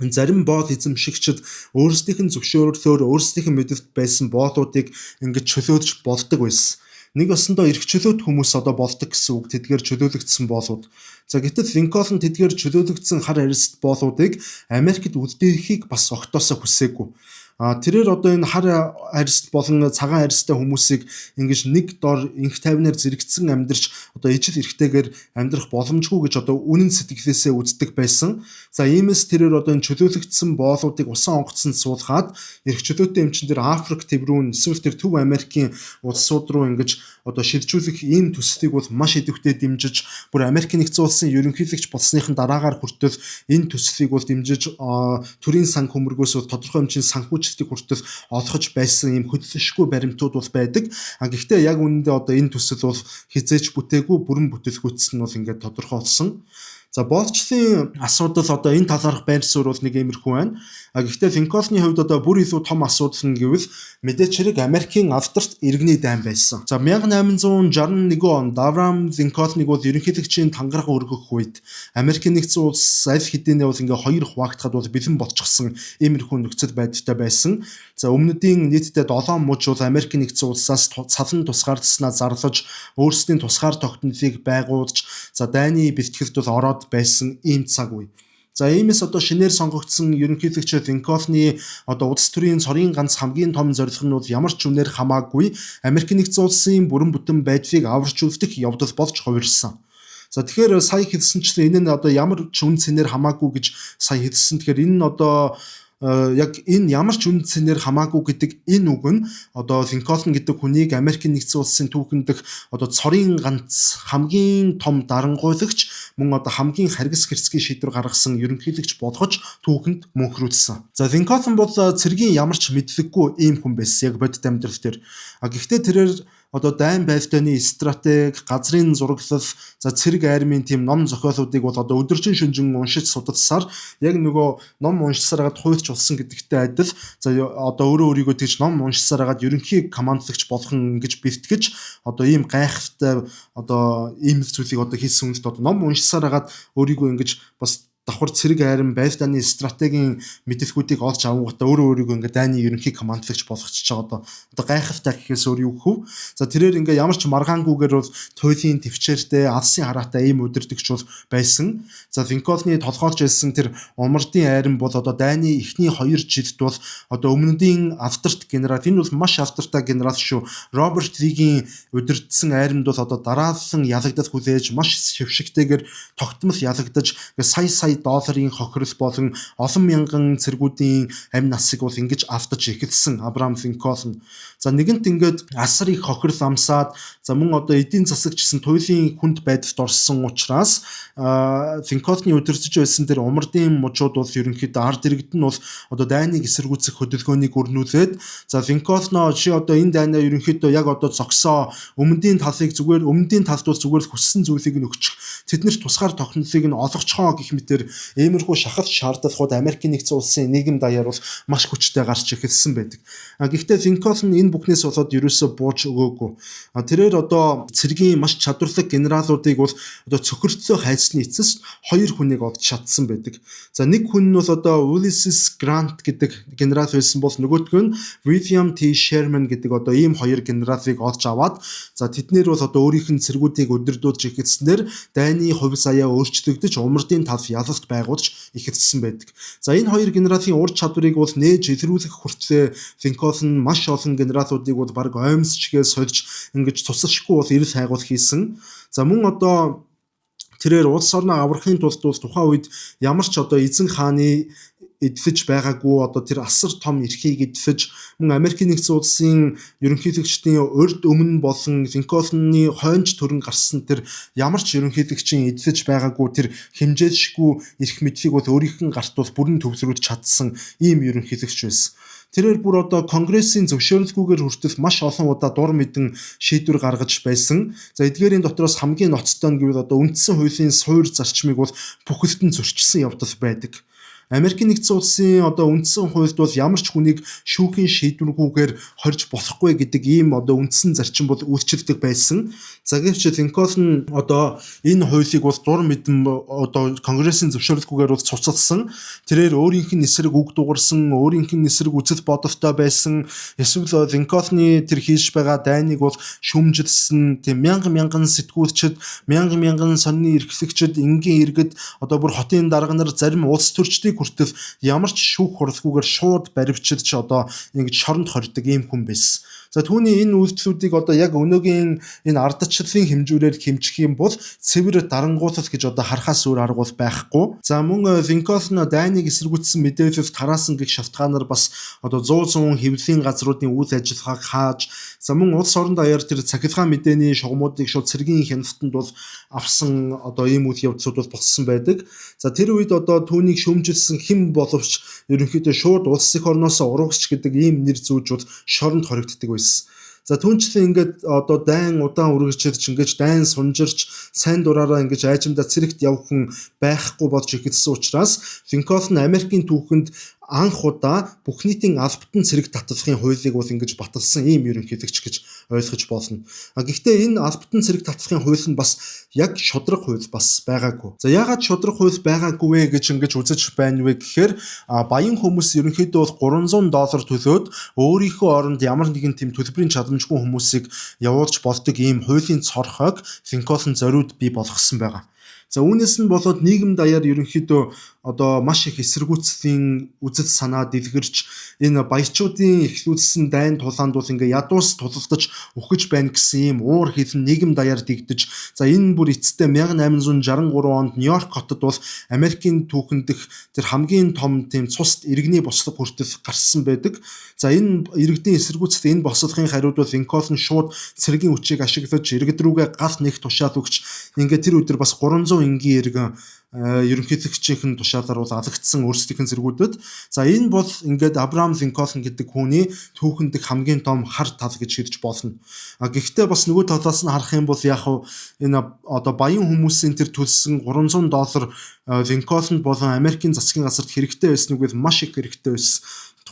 A: зарим боол эзэмшигчид өөрсдийнх нь зөвшөөрлөөр өөрсдийнх нь мэдэлд байсан боолуудыг ингэж чөлөөлж болдог байсан. Нэг ёсондоо эрх чөлөөт хүмүүс одоо болдог гэсэн үг тэдгээр чөлөөлөгдсөн боолууд. За гэтэл Линкольн тэдгээр чөлөөлөгдсөн хар арьс боолуудыг Америкт үлдээхийг бас огтоосоо хүсээгүй. Тэрээр одоо энэ хар арьс болон цагаан арьстай хүмүүсийг ингэж нэг дор инх тайвнаар зэрэгцсэн амьдарч одоо ижил эрхтэйгээр амьдрах боломжгүй гэж одоо үнэн сэтгэлээсээ үздэг байсан. За иймээс тэрээр одоо энэ чөлөөлөгдсөн боолуудыг усан онгоцонд суулгаад эрх чөлөөтэй эмчин дээр Африк төврүүн эсвэл тэр Төв Америкийн улсууд руу ингэж одоо шилжүүлэх ийм төслийг бол маш идэвхтэй дэмжиж бүр Америк нэгдсэн улсын ерөнхийлөгч болсныхын дараагаар хүртэл энэ төслийг бол дэмжиж төрийн сан хөмөргөөс тодорхой хэмжээний санхүүжилтийг хүртэл олгож байсан ийм хөдөлшгүй баримтууд бол байдаг. Гэхдээ яг үнэндээ одоо энэ төсөл бол хизээч бүтээгүй бүрэн бүтээлгүйцсэн нь бол ингээд тодорхой болсон. За боолчлын асуудал одоо энэ талаарх байр суурь бол нэг иймэрхүү байна. Гэхдээ Винкофны хувьд одоо бүр илүү том асуудал нь гэвэл мэдээч хэрэг Америкийн авторт иргэний дайн байсан. За 1861 онд Авраам Линкольныг бол ерөнхийлөгчийн тангараг өргөх үед Америкийн нэгдсэн улс аль хэдийнэ бол ингээ хоёр хуваагдахад бол бэлэн болчихсон иймэрхүү нөхцөл байдалтай байсан. За өмнөдийн нийтдээ 7 муж бол Америкийн нэгдсэн улсаас цалан тусгаарласнаа зарлаж өөрсдийн тусгаар тогтнолыг байгуулж за дайны бэлтгэлд бол ороод байсан ийм цаг үе. За иймээс одоо шинээр сонгогдсон ерөнхийлөгч Линкольны одоо улс төрийн цорын ганц хамгийн том зорилго нь бол ямар ч үнээр хамаагүй Америк нэгдсэн улсын бүрэн бүтэн байдлыг аварчулдах явдал болж хувирсан. За тэгэхээр сая хэлсэнчлэн энэ нь одоо ямар ч үн цэнээр хамаагүй гэж сая хэлсэн. Тэгэхээр энэ нь одоо яг энэ ямар ч үн цэнээр хамаагүй гэдэг энэ үг нь одоо Линкольн гэдэг хүнийг Америк нэгдсэн улсын түүхэнд дэх одоо цорын ганц хамгийн том дарангуйлагч мөн одоо хамгийн харгас хэрцгий шийдвэр гаргасан ерөнхийлөгч болгож түүхэнд мөнхрүүлсэн. За Линкольн бол цэргийн ямар ч мэдлэггүй ийм хүн байсан яг бодит амьдрал дээр. Гэхдээ тэрээр одоо дайн байлдааны стратеги, газрын зураглал, за цэрэг армийн тийм ном зохиолуудыг бол одоо өдөржин шүнжин уншиж судалсаар яг нөгөө ном уншсаар хагаад хуульч болсон гэдэгтэй адил за одоо өөрийгөө тэгж ном уншсаар хагаад ерөнхий командлагч болох нь гэж бэлтгэж одоо ийм гайхалтай одоо ийм зүйлийг одоо хийсэн үнэт одоо ном уншсаар хагаад өөрийгөө ингэж бас давхар цэрэг айран байлдааны стратегийн мэдээлгүүдийг олж авангуудаа өөрийгөө ингээ дайны ерөнхий командлагч болгочихж байгаа одоо гайхалтай гэхээс өөр юу хөө. За тэрээр ингээ ямар ч маргаангүйгээр бол туйлын төвчээртэй алсын хараатай ийм өдөрдөгч бол байсан. За Линкольны толгойлж байсан тэр умардын айран бол одоо дайны эхний 2 жилд бол одоо өмнөдийн авторт генерал энэ бол маш автортай генерал шүү. Роберт Лигийн өдөрдсөн айранд бол одоо дараалан ялагдах хүлээж маш шившигтэйгээр тогтмол ялагдаж сая долларын хохирол болон олон мянган цэргүүдийн амь насыг бол ингэж автаж эхэлсэн Авраам Линкольн. За нэгэнт ингээд асар их хохирол амсаад за мөн одоо эдийн засагчсан туйлын хүнд байдалд орсон учраас Линкольны өдөртөж байсан тэр умардын мужууд бол ерөнхийдөө ард иргэд нь бол одоо дайныг эсэргүүцэх хөдөлгөөнийг өрнүүлээд за Линкольн чи одоо энэ дайнаа ерөнхийдөө яг одоо зогсоо өмнөдийн талд бол зүгээр хүссэн зүйлийг нь өгчих тэднэрт тусгаар тогтнолыг нь олгоцгоо гэх мэтэр иймэрхүү шахалт шаардлагууд Америк нэгдсэн улсын нийгэм даяар бол маш хүчтэй гарч эхэлсэн байдаг. Гэхдээ Линкольн энэ бүхнээс болоод ерөөсөө бууж өгөөгүй. Тэрээр одоо цэргийн маш чадварлаг генералуудыг бол одоо цөхөртлөө хайцны эцэс 2 хүнийг олж чадсан байдаг. За нэг хүн нь бол одоо Ulysses Grant гэдэг генерал байсан бол нөгөөдгөө нь William T. Sherman гэдэг одоо ийм 2 генералыг олж аваад за тэднэр бол одоо өөрийнх нь цэргүүдийг өдөрдүүлж эхэлснээр дайны хувь заяа өөрчлөгдөж умардын тал ялалт байгуулж эхэлсэн байдаг. За энэ 2 генералын ур чадварыг бол нээж илрүүлэх хүртлээр Линкольн маш олон генералуудыг бол баг оймсчгээ сольж ингэж тусалшгүй бол эрэл хайгуул хийсэн. За мөн одоо тэрээр улс орноо аврахын тулд тухайн үед ямар ч одоо эзэн хааны эдвэж байгаагүй одоо тэр асар том эрхийг эдвэж мөн Америк нэгдсэн улсын ерөнхийлөгчдийн урд өмнө болон Линкольны хойнч төрөн гарсан тэр ямар ч ерөнхийлөгчийн эдвэж байгаагүй тэр хэмжээлшгүй эрх мэдлийг бол өөрийнх нь гарт бол бүрэн төвлөрүүлж чадсан ийм ерөнхийлөгч байсан. Тэрээр бүр одоо конгрессийн зөвшөөрлгүйгээр хүртэл маш олон удаа дур мэдэн шийдвэр гаргаж байсан. За эдгээрийн дотроос хамгийн ноцтой нь гэвэл одоо үндсэн хуулийн суурь зарчмыг бол бүхэлд нь зөрчсөн явдал байдаг. Америк нэгдсэн улсын одоо үндсэн хуульд бол ямар ч хүнийг шүүхийн шийдвэргүйгээр хорж болохгүй гэдэг ийм одоо үндсэн зарчим бол үйлчилдэг байсан. За гэвч Линкольн одоо энэ хуулийг бол дур мэдэн одоо конгрессийн зөвшөөрлгүйгээр бол цуцалсан. Тэрээр өөрийнх нь эсрэг үг дугарсан, өөрийнх нь эсрэг үзэл бодолтой байсан. Эсвэл Линкольны тэр хийж байгаа дайныг бол шүмжилсэн. Тийм мянган сэтгүүлчид, мянган сонины эрхлэгчид, энгийн иргэд одоо бүр хотын дарга нар зарим улс төрчдийг өглөөгийг хүртэл ямар ч шүүх хурлгүйгээр шууд баривчилж одоо ингэж шоронд хордог ийм хүн байсан. За түүний энэ үйлдэлүүдийг одоо яг өнөөгийн энэ ардчлалын хэмжүүрээр хэмжих юм бол цэвэр дарангуутал гэж одоо харахаас өөр арга бол байхгүй. За мөн Lincoln дайныг эсэргүүцсэн мэдээлэл тараасан гэх шалтгаанаар бас одоо 100 хэвлэлийн газруудын үйл ажиллагааг хааж за мөн улс орон даяар тэр цахилгаан мэдээний шугамуудыг шууд цэргийн хяналтанд бол авсан одоо ийм үйл явдлууд бол болсон байдаг. За тэр үед одоо түүнийг шөмжилсэн хэн боловч ерөнхийдөө шууд улс их орноос урагч гэдэг ийм нэр зүүж бол шоронд хоригддаг байсан. За түүнчлэн ингээд одоо дайн удаан үргэлжлэж ингэж дайн сунжирч сайн дураараа ингэж айжимдаа цэрэгт явах хүн байхгүй болж ихэлсэн учраас Lincoln Америкийн түүхэнд анх удаа бүх нийтийн албатан цэрэг татвахын хуулийг бол ингэж баталсан ийм ерөнхийлөгч гэж ойлгож болно. Гэхдээ энэ албатан цэрэг татвахын хууль нь бас яг шудраг хууль бас байгаагүй. За яагаад шудраг хууль байгаагүй вэ гэж ингэж үзэж байна вэ гэхээр баян хүмүүс ерөнхийдөө бол $300 төлөөд өөрийнхөө оронд ямар нэгэн тийм төлбөрийн чадамжгүй хүмүүсийг явуулж болдог ийм хуулийн цорхойг Lincoln зориуд бий болгосон байгаа. За үүнээс нь болоод нийгэм даяар ерөнхийдөө одоо маш их эсэргүүцлийн үзэл санаа дэлгэрч энэ баячуудын эхлүүлсэн дайн тулаанд бол ингээ ядуус тулалдаж өгч байна гэсэн ийм уур хилэн нийгэм даяар дэгдэж за энэ бүр эцэстээ 1863 онд Нью-Йорк хотод бол Америкийн түүхэндх тэр хамгийн том тийм цусд иргэний бослого хүртэл гарсан байдаг. За энэ иргэдийн эсэргүүцэлд энэ бослогын хариуд бол Lincoln шууд цэргийн хүчийг ашиглаж иргэд рүүгээ галт нэг тушаал өгч ингээ тэр өдөр бас 300 энгийн иргэн ерөнхийлөгчийн тушаалаар бол алагдсан өөрсдийнх нь зэргүүдэд. За энэ бол ингээд Abraham Lincoln гэдэг хүний түүхэндх хамгийн том хар тал гэж хэлж болно. Гэхдээ бас нөгөө талаас нь харах юм бол яг энэ одоо баян хүмүүсийн тэр төлсөн $300 Lincoln болон Америкийн засгийн газарт хэрэгтэй байсан үг бол маш их хэрэгтэй байсан.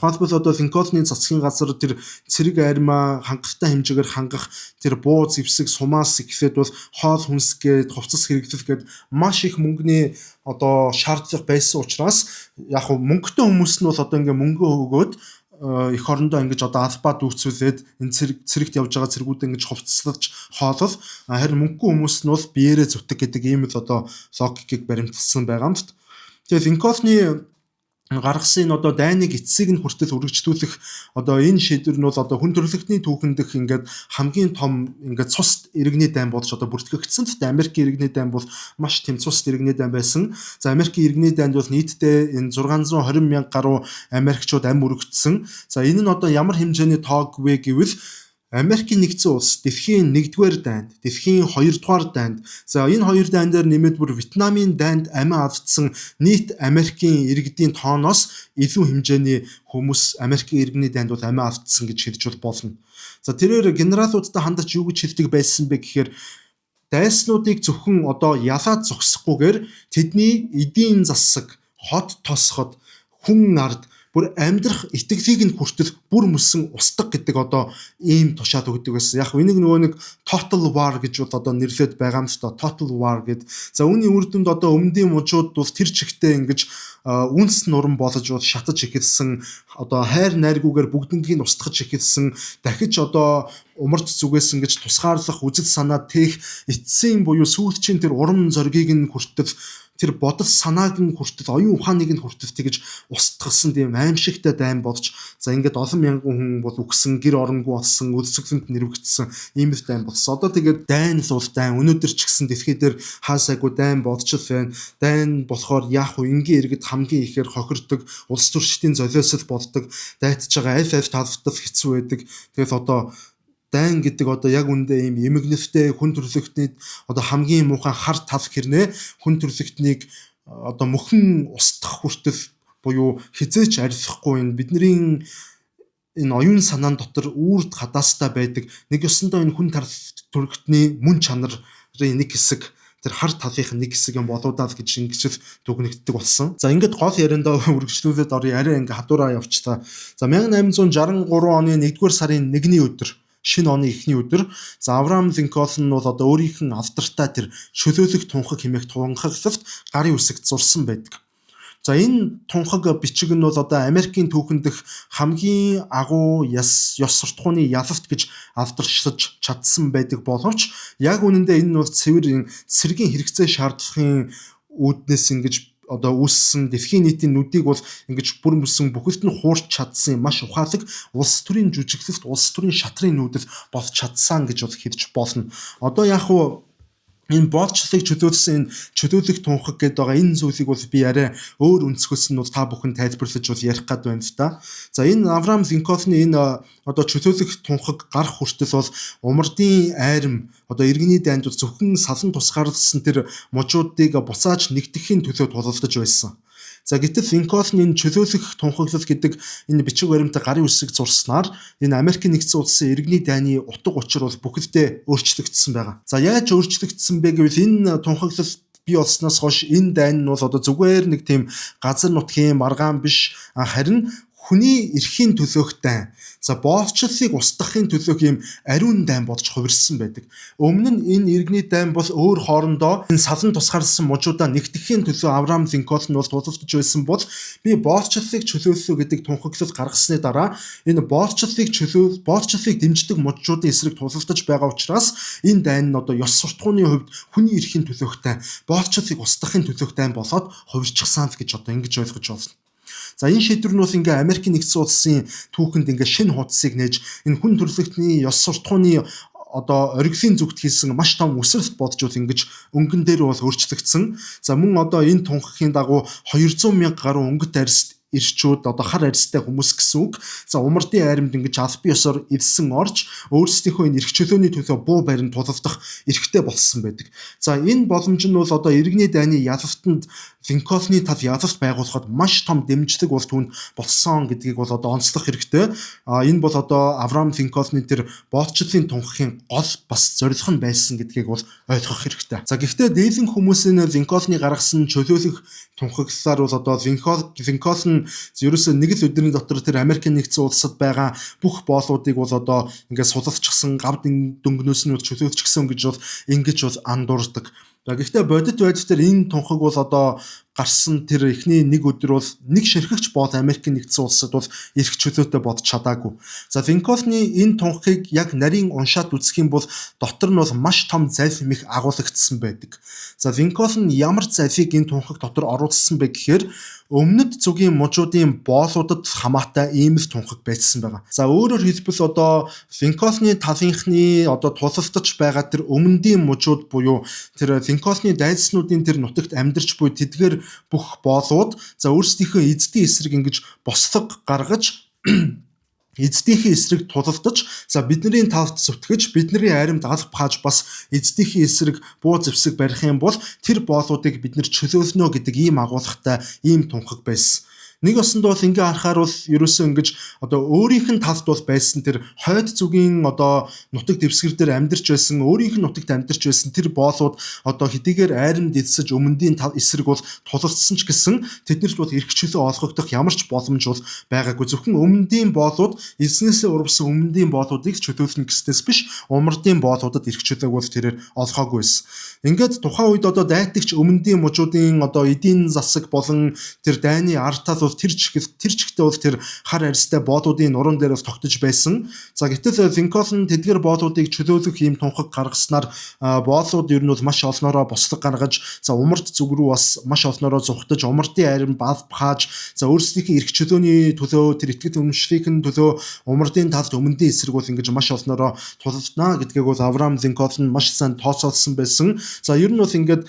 A: Тухайлбал одоо Lincoln-ийн засгийн газар тэр цэрэг армаа хангалттай хэмжээгээр хангах тэр буу зэвсэг сумаас ихлээд бол хоол хүнсгээд хувцас хэрэглэл гээд маш их мөнгөний одоо шаардлага байсан учраас яг мөнгөтэй хүмүүс нь бол одоо ингээ мөнгө өгөөд эх орондоо ингэж одоо албаа дүүцүүлээд энэ цэрэгт явж байгаа цэргүүд ингэж хувцаслаж хоолол харин мөнгөгүй хүмүүс нь бол биеэрээ зүтг гэдэг ийм л одоо логикийг баримталсан байгаа юм. Тэгэхээр Lincoln-ы гаргасан энэ одоо дайныг эцсийг нь хүртэл үргэлжлүүлэх одоо энэ шийдвэр нь бол одоо хүн төрөлхтний түүхэндх ингээд хамгийн том ингээд цус иргэний дайн болж одоо бүртгэгдсэн. Гэхдээ Америкийн иргэний дайн бол маш тийм цус иргэний дайн байсан. За Америкийн иргэний дайнд бол нийтдээ энэ 620 мянга гаруй Америкчууд ам өргөцсөн. За энэ нь одоо ямар хэмжээний тоог вэ гэвэл Америкийн нэгдсэн улс дэлхийн 1-р дайнд, дэлхийн 2-р дайнд. За энэ хоёр дайн дээр нэмээд бүр Вьетнамын дайнд амиа алдсан нийт Америкийн иргэдийн тооноос илүү хэмжээний хүмүүс Америкийн иргэний дайнд бол амиа алдсан гэж хэлж болно. За тэрээр генералуудтай хандаж юу гэж хэлдэг байсан бэ гэхээр дайснуудыг зөвхөн одоо ялаад зогсохгүйгээр тэдний эдийн засаг, хот тосгод, хүн ард бүр амьдрах итгэлийг нь хүртэл бүр мөсөн устдаг гэдэг одоо ийм тушаал өгдөг байсан. Яг энийг нөгөө нэг total war гэж бол одоо нэрлээд байгаа юм шүү дээ. Total war гэд. За үүний үр дүнд одоо өмнөдийн мужууд бол тэр чигтээ ингэж үнс нуран болж шатаж ихэлсэн одоо хайр найргүйгээр бүгднийг нь устгаж ихэлсэн дахиж одоо умарч зүгээс ингэж тусгаарлах үзэл санаа тээх эцсийн буюу сүүлчийн тэр урам зоригийг нь хүртэл тэр бодол санааг нь хүртэл оюун ухааныг нь хүртэл тэгж устгасан тийм аимшигтай дайн болж за ингээд олон мянган хүн бол үгсэн гэр оронгүй болсон өлсгөлөнд нэрвэгдсэн ийм л дайн болсон. Одоо тэгээд дайн л дайн өнөөдөр ч гэсэн дэлхий дээр хаасаагүй дайн болж л байна. Дайн болохоор яах вэ? Энгийн иргэд хамгийн ихээр хохирдог, улс төрчдийн золиосол болдог, дайтж байгаа аль талбартал хэцүү байдаг. Тэгэл одоо дайн гэдэг одоо яг үндэ ийм эмгэнэлтэй хүн төрөлхтний одоо хамгийн муухай хар тал хэрнээ хүн төрөлхтнийг одоо мөхөн устгах хүртэл буюу хизээч арилахгүй энэ бидний энэ оюун санаан дотор үрд хадаастай байдаг нэг ёсондоо энэ хүн төрөлхтний мөн чанарын нэг хэсэг тэр хар талынх нэг хэсэг юм болоодаа л гэж ингэж дүгнэгддэг болсон. За ингээд гол яриандаа үргэлжлүүлээд орё арай ингээ хадуураа явчлаа. За 1863 оны 1-р сарын 1-ний өдөр шинэ оны эхний өдөр за Abraham Lincoln нь бол одоо өөрийнх нь алдартай тэр чөлөөлөх тунхаг хэмээх тунхаглалт гарын үсэгт зурсан байдаг. За энэ тунхаг бичиг нь бол одоо Америкийн түүхэндх хамгийн агуу ёс суртахууны ялалт гэж алдаршиж чадсан байдаг боловч яг үнэндээ энэ нь бол цэвэр цэргийн хэрэгцээ шаардлагын үүднээс ингэж одоо үүссэн дэлхийн нийтийн нүдийг бол ингэж бүрэн бүсэн бүхэлд нь хуурч чадсан маш ухаалаг улс төрийн жүжиглэлт улс төрийн шатрын нүүдэл болж чадсан гэж бол хэлж болно. Одоо яг уу энэ боолчлыг чөлөөлсөн чөлөөлөх тунхаг гэдэг байгаа энэ зүйлийг бол би арай өөр өнцгөөс нь бол та бүхэн тайлбарлаж бол ярих гад байна л да. За энэ Авраам Линкольны энэ одоо чөлөөлөх тунхаг гарах хүртэл бол умардын айрам одоо иргэний дайнд бол зөвхөн салан тусгаарласан тэр мужуудыг буцааж нэгтгэхийн төлөө тулалдаж байсан. За гэтэл Линкольн энэ чөлөөлөх тунхаглал гэдэг энэ бичиг баримтаа гарын үсэг зурснаар энэ Америк нэгдсэн улсын иргэний дайны утга учир бол бүхэлдээ өөрчлөгдсөн байгаа. За яаж өөрчлөгдсөн бэ гэвэл энэ тунхаглал бий болсноос хойш энэ дайн нь бол одоо зүгээр нэг тийм газар нутгийн маргаан биш харин хүний эрхийн төлөөх дайн. За боолчлыг устгахын төлөөх юм ариун дайн болж хувирсан байдаг. Өмнө нь энэ иргэний дайн бол өөр хоорондоо энэ салан тусгаарласан мужуудаа нэгтгэхийн төлөө Авраам Линкольн бол тулалдаж байсан бол би боолчлыг чөлөөллөө гэдэг тунхаглал гаргасны дараа энэ боолчлыг дэмждэг мужуудын эсрэг тулалдаж байгаа учраас энэ дайн нь одоо ёс суртахууны хувьд хүний эрхийн төлөөх дайн, боолчлыг устгахын төлөөх дайн болоод хувирчихсан гэж одоо ингэж ойлгож байна. За энэ шийдвэр нь бол ингээ Америк нэгдсэн улсын түүхэнд ингээ шинэ хуудсыг нээж энэ хүн төрөлхтний ёс суртахууны одоо оргилын зүгт хийсэн маш том үсрэлт бодж бол ингэж өнгөн дээр бол өөрчлөгдсөн. За мөн одоо энэ тунхаглалын дагуу 200 мянга гаруй өнгөт арьс ирчүүд одоо хар арьстай хүмүүс гэсэн үг. За умардын айрамд ингэж аль бие ёсоор эвсэн орж өөрсдийнхөө энэ эрх чөлөөний төлөө буу барин тулалдах эрхтэй болсон байдаг. За энэ боломж нь бол одоо иргэний дайны ялалтанд Линкольны тал ялалт байгуулахад маш том дэмжлэг бол түүнд болсон гэдгийг бол одоо онцлох хэрэгтэй. Энэ бол одоо Авраам Линкольны тэр боолчлын тунхаглалын гол бас зорилго нь байсан гэдгийг бол ойлгох хэрэгтэй. За гэхдээ дээлэн хүмүүсийн Линкольны гаргасан чөлөөлөх тунхаглалаар бол одоо Линкольн ерөөсөө нэг л өдрийн дотор тэр Америк нэгдсэн улсад байгаа бүх боолуудыг бол одоо ингээд сулалчихсан гавд дөнгнөөс нь чөлөөлчихсөн гэж бол ингэж бол андуурдаг. За гэхдээ бодит байдал дээр энэ тунхаг бол одоо гарсан тэр эхний нэг өдөр бол нэг ширхэгч боол Америк нэгдсэн улсад бол эрх чөлөөтэй бодож чадаагүй. За Линкольны энэ тунхагийг яг нарийн уншаад үзэх юм бол дотор нь бол маш том залхи мэх агуулгдсан байдаг. За Линкольн ямар залхийг энэ тунхаг дотор оруулсан бэ гэхээр өмнөд зүгийн мужуудын боолуудад хамаатай ийм л тунхаг байсан байгаа. За өөрөөр хэлбэл одоо Линкольны талынхны одоо тулалдаж байгаа тэр өмнөдийн мужууд буюу тэр Линкольны дайснуудын тэр нутагт амьдарч буй тэдгээр бүх боолууд за өөрсдийнхөө эзэдийн эсрэг ингэж бослог гаргаж эзэдийнхээ эсрэг тулалдаж за бидний талд зүтгэж бидний айрамд алга хааж бас эзэдийнхээ эсрэг буу зэвсэг барих юм бол тэр боолуудыг бид нэр чөлөөлнө гэдэг ийм агуулгатай ийм тунхаг байсан. Нэг осонд бол ингээ харахаар бол ерөөсөө ингэж одоо өөрийнх нь талд бол байсан тэр хойд зүгийн одоо нутаг дэвсгэр дээр амьдарч байсан өөрийнх нь нутагт амьдарч байсан тэр боолууд одоо хэдийгээр айрамд эзсэж өмнөдийн тал эсрэг бол тулалдсан ч гэсэн тэднэрт бол эрх чөлөө олгогдох ямар ч боломж бол байгаагүй. Зөвхөн өмнөдийн боолууд эзнээсээ урвсан өмнөдийн боолуудыг чөлөөлнө гэснээс биш умардын боолуудад эрх чөлөөг бол тэрээр олгоогүй байсан. Ингээд тухайн үед одоо дайтагч өмнөдийн мужуудын одоо эдийн засаг болон тэр дайны ард тал тэр чигтээ бол тэр хар арьстай боолуудын нуруунд дээр бас тогтож байсан. За гэтэл Линкольн тэдгээр боолуудыг чөлөөлөх ийм тунхаг гаргаснаар боолууд ер нь бол маш олноороо бослог гаргаж за умард зүг рүү бас маш олноороо зүхтаж умардын айрам бааж за өөрсдийнхээ эрх чөлөөний төлөө тэр итгэл үнэмшлийн төлөө умардын талд өмнөдийн эсрэг бол ингэж маш олноороо тулалдана гэдгийг бол Авраам Линкольн маш сайн тооцоолсон байсан. За ер нь бол ингээ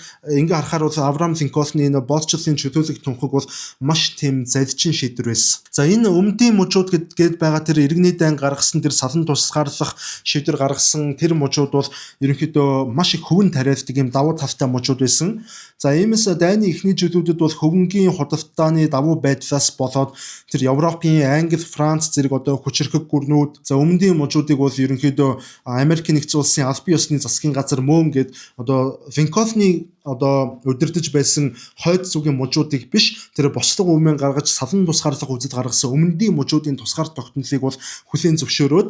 A: харахаар бол Авраам Линкольны энэ боолчлын чөлөөлөх тунхаг бол маш тийм залжин шийдвэр байсан. За энэ өмнөдийн мужууд гэдгээд байгаа тэр иргэний дайн гаргасан тэр салан тусгаарлах шийдвэр гаргасан тэр мужууд бол ерөнхийдөө маш их хөвөн тариалдаг юм давуу талтай мужууд байсан. За иймээс дайны эхний жилүүдэд бол хөвөнгийн худалдааны давуу байдлаас болоод тэр Европын Англи, Франц зэрэг одоо хүчирхэг гүрнүүд за өмнөдийн мужуудыг бол ерөнхийдөө Америк нэгдсэн улсын аль бие ёсны засгийн газар мөн гээд одоо Линкольны одоо удирдах байсан хойд зүгийн мужуудыг биш тэр бослог өмнө гаргаж салан тусгаарлах үзэл гаргасан өмнөдийн мужуудын тусгаар тогтнолыг бол хүлээн зөвшөөрөөд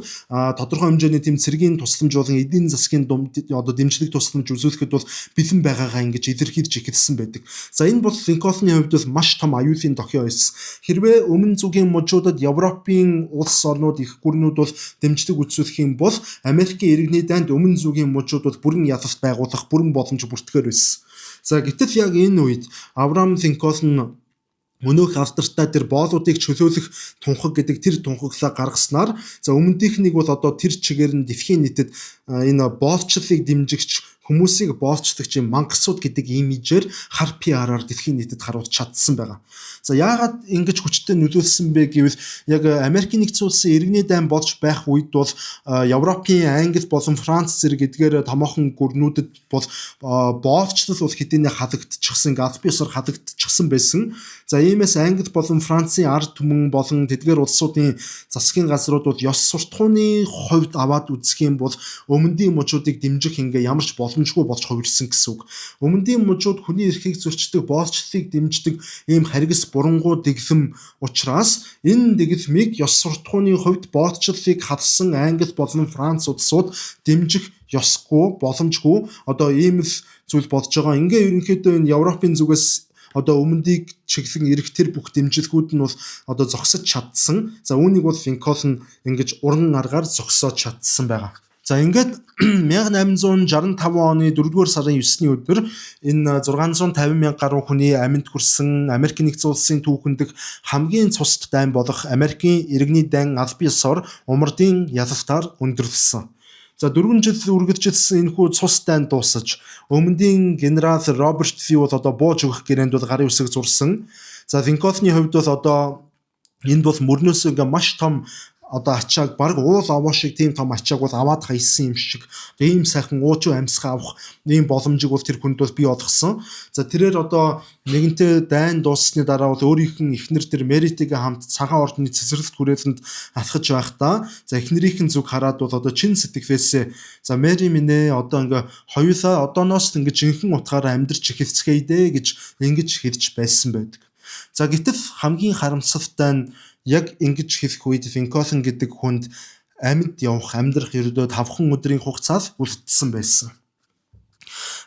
A: тодорхой хэмжээний тэм цэргийн тусламж болон эдийн засгийн одоо дэмжлэг тусламж үзүүлэхэд бол бэлэн байгаагаа ингэж илэрхийлж эхэлсэн байдаг. За энэ бол Линкольны хувьд бол маш том аюулын дохио байсан. Хэрвээ өмнө зүгийн мужуудад Европын улс орнууд их гүрнүүд бол дэмжлэг үзүүлэх юм бол Америкийн иргэний дайнд өмнө зүгийн мужууд бол бүрэн ялалт байгуулах бүрэн боломж бүртгэхээр байсан. За гэтэл яг энэ үед Авраам Линкольн өнөөх алдартай тэр боолуудыг чөлөөлөх тунхаг гэдэг тэр тунхаглаа гаргаснаар за өмнөдийнх нэг бол одоо тэр чигээр нь дэлхийн нийтэд энэ боолчлыг дэмжигч хүмүүсийг боолчлагч юм мангасууд гэдэг имижээр хар PR-аар дэлхийн нийтэд харуулж чадсан байгаа. За яагаад ингэж хүчтэй нөлөөлсөн бэ гэвэл яг Америкийн нэгдсэн улсын иргэний дайн болж байх үед бол Европын Англи болон Франц зэрэг эдгээр томоохон гүрнүүдэд бол боолчлол бол хэдийнэ халагдчихсан, албан ёсоор халагдчихсан байсан. За иймээс Англи болон Францын ард түмэн болон тэдгээр улсуудын засгийн газрууд бол ёс суртахууны хувьд аваад үзэх юм бол өмнөдийн мужуудыг дэмжих ингээ ямарч боломжгүй болж хувирсан гэсэн үг. Өмнөдийн мужууд хүний эрхийг зөрчдөг, боолчлыг дэмждэг ийм харгас бурангуй дэглэм учраас энэ дэглэмийг ёс суртахууны хувьд боолчлыг хавсан Англи болон Франц улсууд дэмжих ёсгүй, боломжгүй одоо ийм л зүйл болж байгаа. Ингээ ерөнхийдөө энэ Европын зүгээс одоо өмнөдийг чиглэн ирэх тэр бүх дэмжлэгүүд нь бол одоо зогсож чадсан. За үүнийг бол Линкольн ингэж уран аргаар зогсоож чадсан байгаа. За ингээд 1865 оны 4-р сарын 9-ний өдөр энэ 650 мянга гаруй хүний амьд хүрсэн Америкийн нэгдсэн улсын түүхэндх хамгийн цусд дайн болох Америкийн иргэний дайн албан ёсоор умардын ялалтаар өндөрлсөн. За 4 жил үргэлжилсэн энэхүү цус дайн дуусаж өмнөдийн генерал Роберт Ли бол одоо бууж өгөх гэрээнд бол гарын үсэг зурсан. За Линкольны хувьд бол одоо энэ бол мөрнөөс ингээ маш том одоо ачааг баг уул аваа шиг тийм том ачааг бол аваад хайсан юм шиг ийм сайхан уужуу амьсгаа авах ийм боломжийг бол тэр хүнд бол бий болгосон. За тэрээр одоо нэгэнтээ дайн дууссаны дараа бол өөрийнх нь эхнэр тэр Меритигээ хамт цагаан ордны цэцэрлэгт хүрээлэнд алхаж байхдаа за эхнэрийнх нь зүг хараад бол одоо чин сэтгэлээсээ за Мери минь одоо ингээ хоёулаа одооноос ингээ жинхэнэ утгаараа амьдарч эхэлцгээе дээ гэж ингэж хэлж байсан байдаг. За гэтэл хамгийн харамсалтай нь яг ингэж хэлэх үед Линкольн гэдэг хүнд амьд явах амьдрах ердөө 5 өдрийн хугацаал үлдсэн байсан.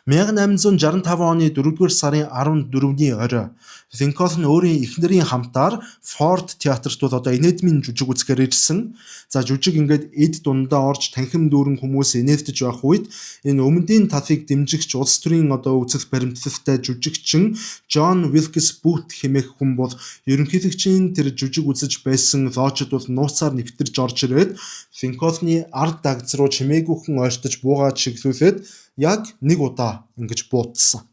A: 1865 оны 4-р сарын 14-ний орой Линкольн өөрийн эхнэрийн хамтаар Форд театрт бол одоо инэдмийн жүжиг үзэхээр ирсэн. За жүжиг ингээд эд дундаа орж танхим дүүрэн хүмүүс инээдэж байх үед энэ өмнөдийн талыг дэмжигч улс төрийн одоо үзэл баримтлалтай жүжигчин Джон Уилкс Бут хэмээх хүн бол ерөнхийлөгчийн тэр жүжиг үзэж байсан лоожид бол нууцаар нэвтэрж орж ирээд Линкольны ард дагц руу чимээгүйхэн ойртож буугаад чиглүүлээд яг нэг удаа ингэж буутсан.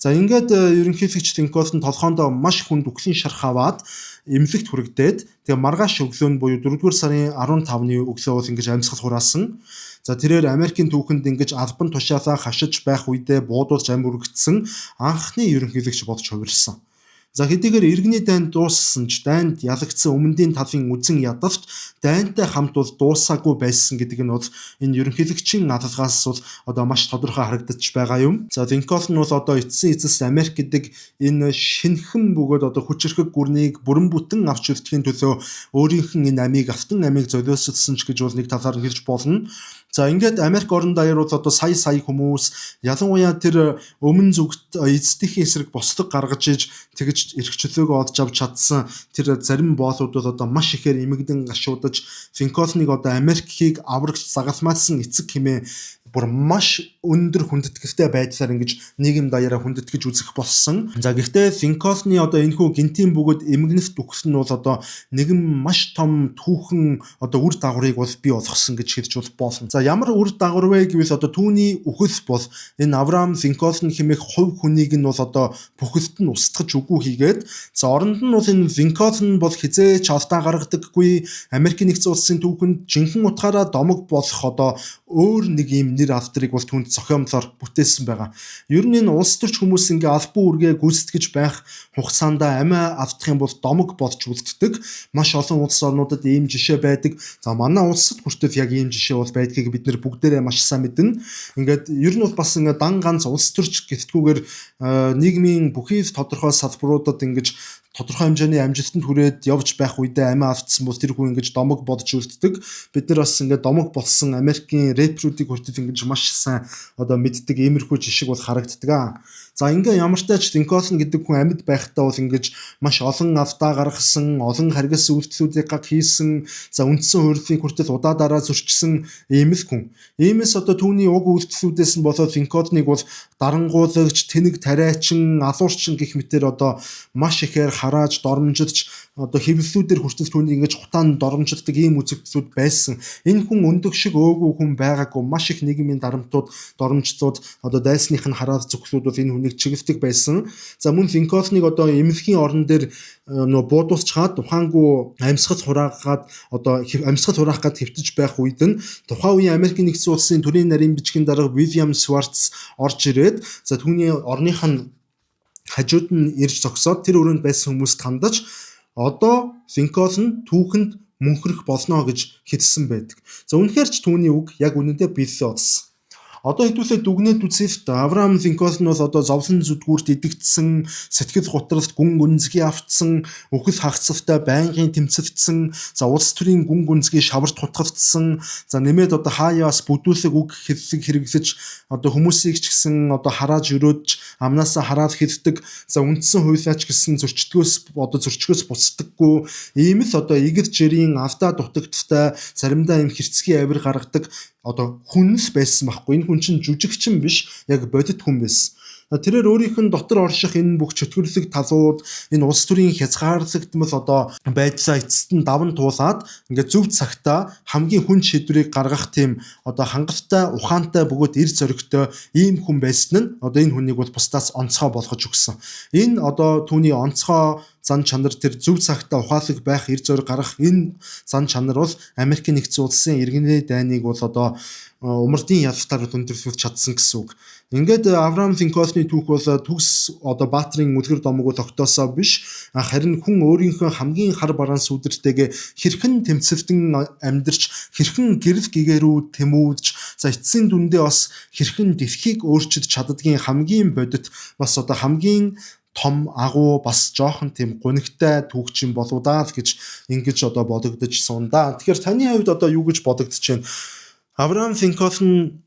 A: За ингээд ерөнхийлөгч Линкольн толгоондоо маш хүнд үхлийн шарх аваад эмнэлэгт хүрэгдээд тэгээ маргааш өглөө нь буюу 4-р сарын 15-ны өглөө бол ингэж амьсгал хураасан. За тэрээр Америкийн түүхэнд ингэж албан тушаалаа хашиж байх үедээ буудуулж амь үргэлжсэн анхны ерөнхийлөгч болж хувирсан. За хэдийгээр иргэний дайн дууссан ч дайнд ялагдсан өмнөдийн талын үзэн ядалт дайнтай хамт бол дуусаагүй байсан гэдэг нь бол энэ ерөнхийлөгчийн алалгаас бол одоо маш тодорхой харагдаж байгаа юм. За Линкольн бол одоо эцсийн эцэст Америк гэдэг энэ шинэхэн бөгөөд одоо хүчирхэг гүрнийг бүрэн бүтэн авч үлдэхийн төлөө өөрийнх нь энэ амийг автан амийг золиослсон ч гэж бол нэг талаар хэлж болно. За ингээд Америк орон даяар бол одоо сая хүмүүс ялангуяа тэр өмнө зүгт эцдийн эсрэг бослог гаргаж иж тэгж эрх чөлөөгөө олж авч чадсан тэр зарим боолууд бол одоо маш ихээр эмэгдэн гашуудаж Линкольныг одоо Америкийг аврагч загалмайлсан эцэг хэмээн бүр маш өндөр хүндэтгэлтэй байдлаар ингэж нийгэм даяараа хүндэтгэж үзэх болсон. За гэхдээ Линкольны одоо энэхүү гинтийн бөгөөд эмгэнэлт үхэл нь бол одоо нэгэн маш том түүхэн одоо үр дагаврыг бол бий болгосон гэж хэлж болно. За ямар үр дагавар вэ гэвэл одоо түүний үхэл бол энэ Авраам Линкольн хэмээх хувь хүнийг нь бол одоо бүхэлд нь устгаж үгүй хийгээд за оронд нь бол энэ Линкольн бол хизээч алдаа гаргадаггүй Америкийн нэгдсэн улсын түүхэнд жинхэнэ утгаараа домог болох одоо өөр нэг юм нэр авдрыг бол түүнд зохиомлоор бүтээсэн байгаа. Ер нь энэ улс төрч хүмүүс ингээ албан үүргээ гүйцэтгэж байх хугацаанд амиа авдах юм бол домог болж үлддэг. Маш олон улс орнуудад ийм жишээ байдаг. За манай улсад хүртэл яг ийм жишээ бол байдгийг бид нэр бүгдээрээ маш сайн мэднэ. Ингээд ер нь бол бас ингээ дан ганц улс төрч гэлтгүүгээр нийгмийн бүхий тодорхой салбаруудад ингэж тодорхой хэмжээний амжилтанд хүрээд явж байх үедээ амиа автсан бол тэр хүн ингэж домог бодж үлддэг. Бид нар бас ингээд домог болсон Америкийн рэперүүдийг хүртэл ингэж маш сайн одоо мэддэг иймэрхүү жишг бол харагддаг. За ингээ ямар ч тач Линкольн гэдэг хүн амьд байхдаа бол ингэж маш олон алдаа гаргасан, олон харгас үйлдэлүүдийг хийсэн, за үндсэн хуулийн хүртэл удаа дараа зөрчсөн ийм л хүн. Иймээс одоо түүний уг үйлдэлүүдээс нь болоод Линкольныг бол дарангуулагч, тэнэг тариачин, алуурчин гэх мэтээр одоо маш ихээр харааж, доромжилж одоо хэвлэлүүдээр хүртэл түүнийг ингэж хутаанд доромжилдаг ийм үзэгдлүүд байсан. Энэ хүн өндөг шиг өөгүй хүн байгаагүй, маш их нийгмийн дарамтууд, доромжлууд одоо дайсных нь хараад зөвхлүүд бол энэ хүнийг чиглэдэг байсан. За мөн Линкольныг одоо эмнэлгийн орон дээр нөө буудуулчаад ухаангүй амьсгал хураагаад одоо амьсгал хураах гээд хэвтэж байх үед нь тухайн үеийн Америк нэгдсэн улсын төрийн нарийн бичгийн дарга William Schwartz орж ирээд за түүний орных нь хажууд нь ирж зогсоод тэр өрөөнд байсан хүмүүст хандаж одоо Линкольн түүхэнд мөнхрөх болно гэж хэлсэн байдаг. За үнэхээр ч түүний үг яг үнэндээ биелээ болсон. Одоо хэдүүлээ дүгнээд үзэхэд Авраам Линкольн бол одоо зовлон зүдгүүрт идэгдсэн, сэтгэл готролт гүн гүнзгий автсан, үхэл хагцалтай байнгын тэмцэлдсэн, за улс төрийн гүн гүнзгий шаварт хутгагдсан, за нэмээд одоо хаяас бүдүүлэг үг хэрэглэж одоо хүмүүсийг ч гэсэн одоо харааж өрөөдж амнаасаа хараад хэлдэг, за үндсэн хуулиач гэсэн зөрчгөөс буцдаггүй, ийм л одоо игэр жирийн алдаа дутагдaltaй, заримдаа юм хэрцгий авир гаргадаг одоо хүнс байсан байхгүй. Энэ хүн чинь жүжигчин биш, яг бодит хүн байсан. Тэрээр өөрийнх нь дотор орших энэ бүх чөтгөрлөг талууд, энэ улс төрийн хязгаарлагдмал одоо байдлаа эцэст нь даван туулаад ингээд зөв цагтаа хамгийн хүн шийдвэрийг гаргах тийм одоо хангалттай, ухаантай бөгөөд эр зоригтой ийм хүн байсан нь одоо энэ хүнийг бол бусдаас онцгой болгож өгсөн. Энэ одоо түүний онцгой зан чанар, тэр зөв цагтаа ухаалаг байх, эр зориг гаргах энэ зан чанар бол Америк нэгдсэн улсын иргэний дайныг бол одоо умардын ялалтаар өндөрлүүлж чадсан гэсэн үг. Ингээд Авраам Линкольны түүх бол төгс одоо баатрын үлгэр домог бол тогтоосоо биш, харин хүн өөрийнхөө хамгийн хар бараан сүдэртэйгээ хэрхэн тэмцэлдэн амьдарч, хэрхэн гэрэл гэгэрүү тэмүүлж, за эцсийн дүндээ бас хэрхэн дэлхийг өөрчилж чаддгийн хамгийн бодит, бас одоо хамгийн том агуу, бас жоохон тийм гунигтай түүхчин болоо даа л гэж ингэж одоо бодогдож сунда. Тэгэхээр таны хувьд одоо юу гэж бодогдож байна? Авраам Линкольн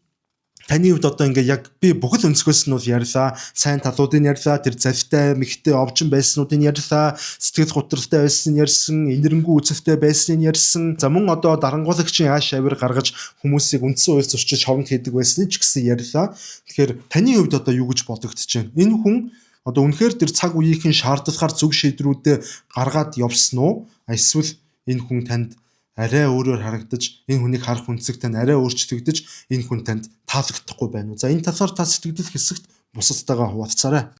A: таны хувьд одоо ингээ яг би бүхэл өнцгөөс нь бол ярьлаа. Сайн талуудыг ярьлаа, тэр завтай, мэгтэй, овчин байснуудыг ярьлаа, сэтгэл готролтой байсан ярьсан, инэрэнгүү үзэлтэй байсныг ярьсан. За мөн одоо дарангуулагчийн ааш авир гаргаж хүмүүсийг үндсэн хууль зөрчиж хоромт хийдэг байсныг ч гэсэн ярьлаа. Тэгэхээр таны хувьд одоо юу гэж бодогдож байна? Энэ хүн одоо үнэхээр тэр цаг үеийн шаардлагаар зөв шийдрүүдээ гаргаад явсан уу? Эсвэл энэ хүн танд арай өөрөөр харагдаж, энэ хүнийг харах үнцэг тань арай өөрчлөгдөж, энэ хүн танд таалагдахгүй байна уу? За энэ талаар та сэтгэл хэсэгт бусадтайгаа хуваалцаарай.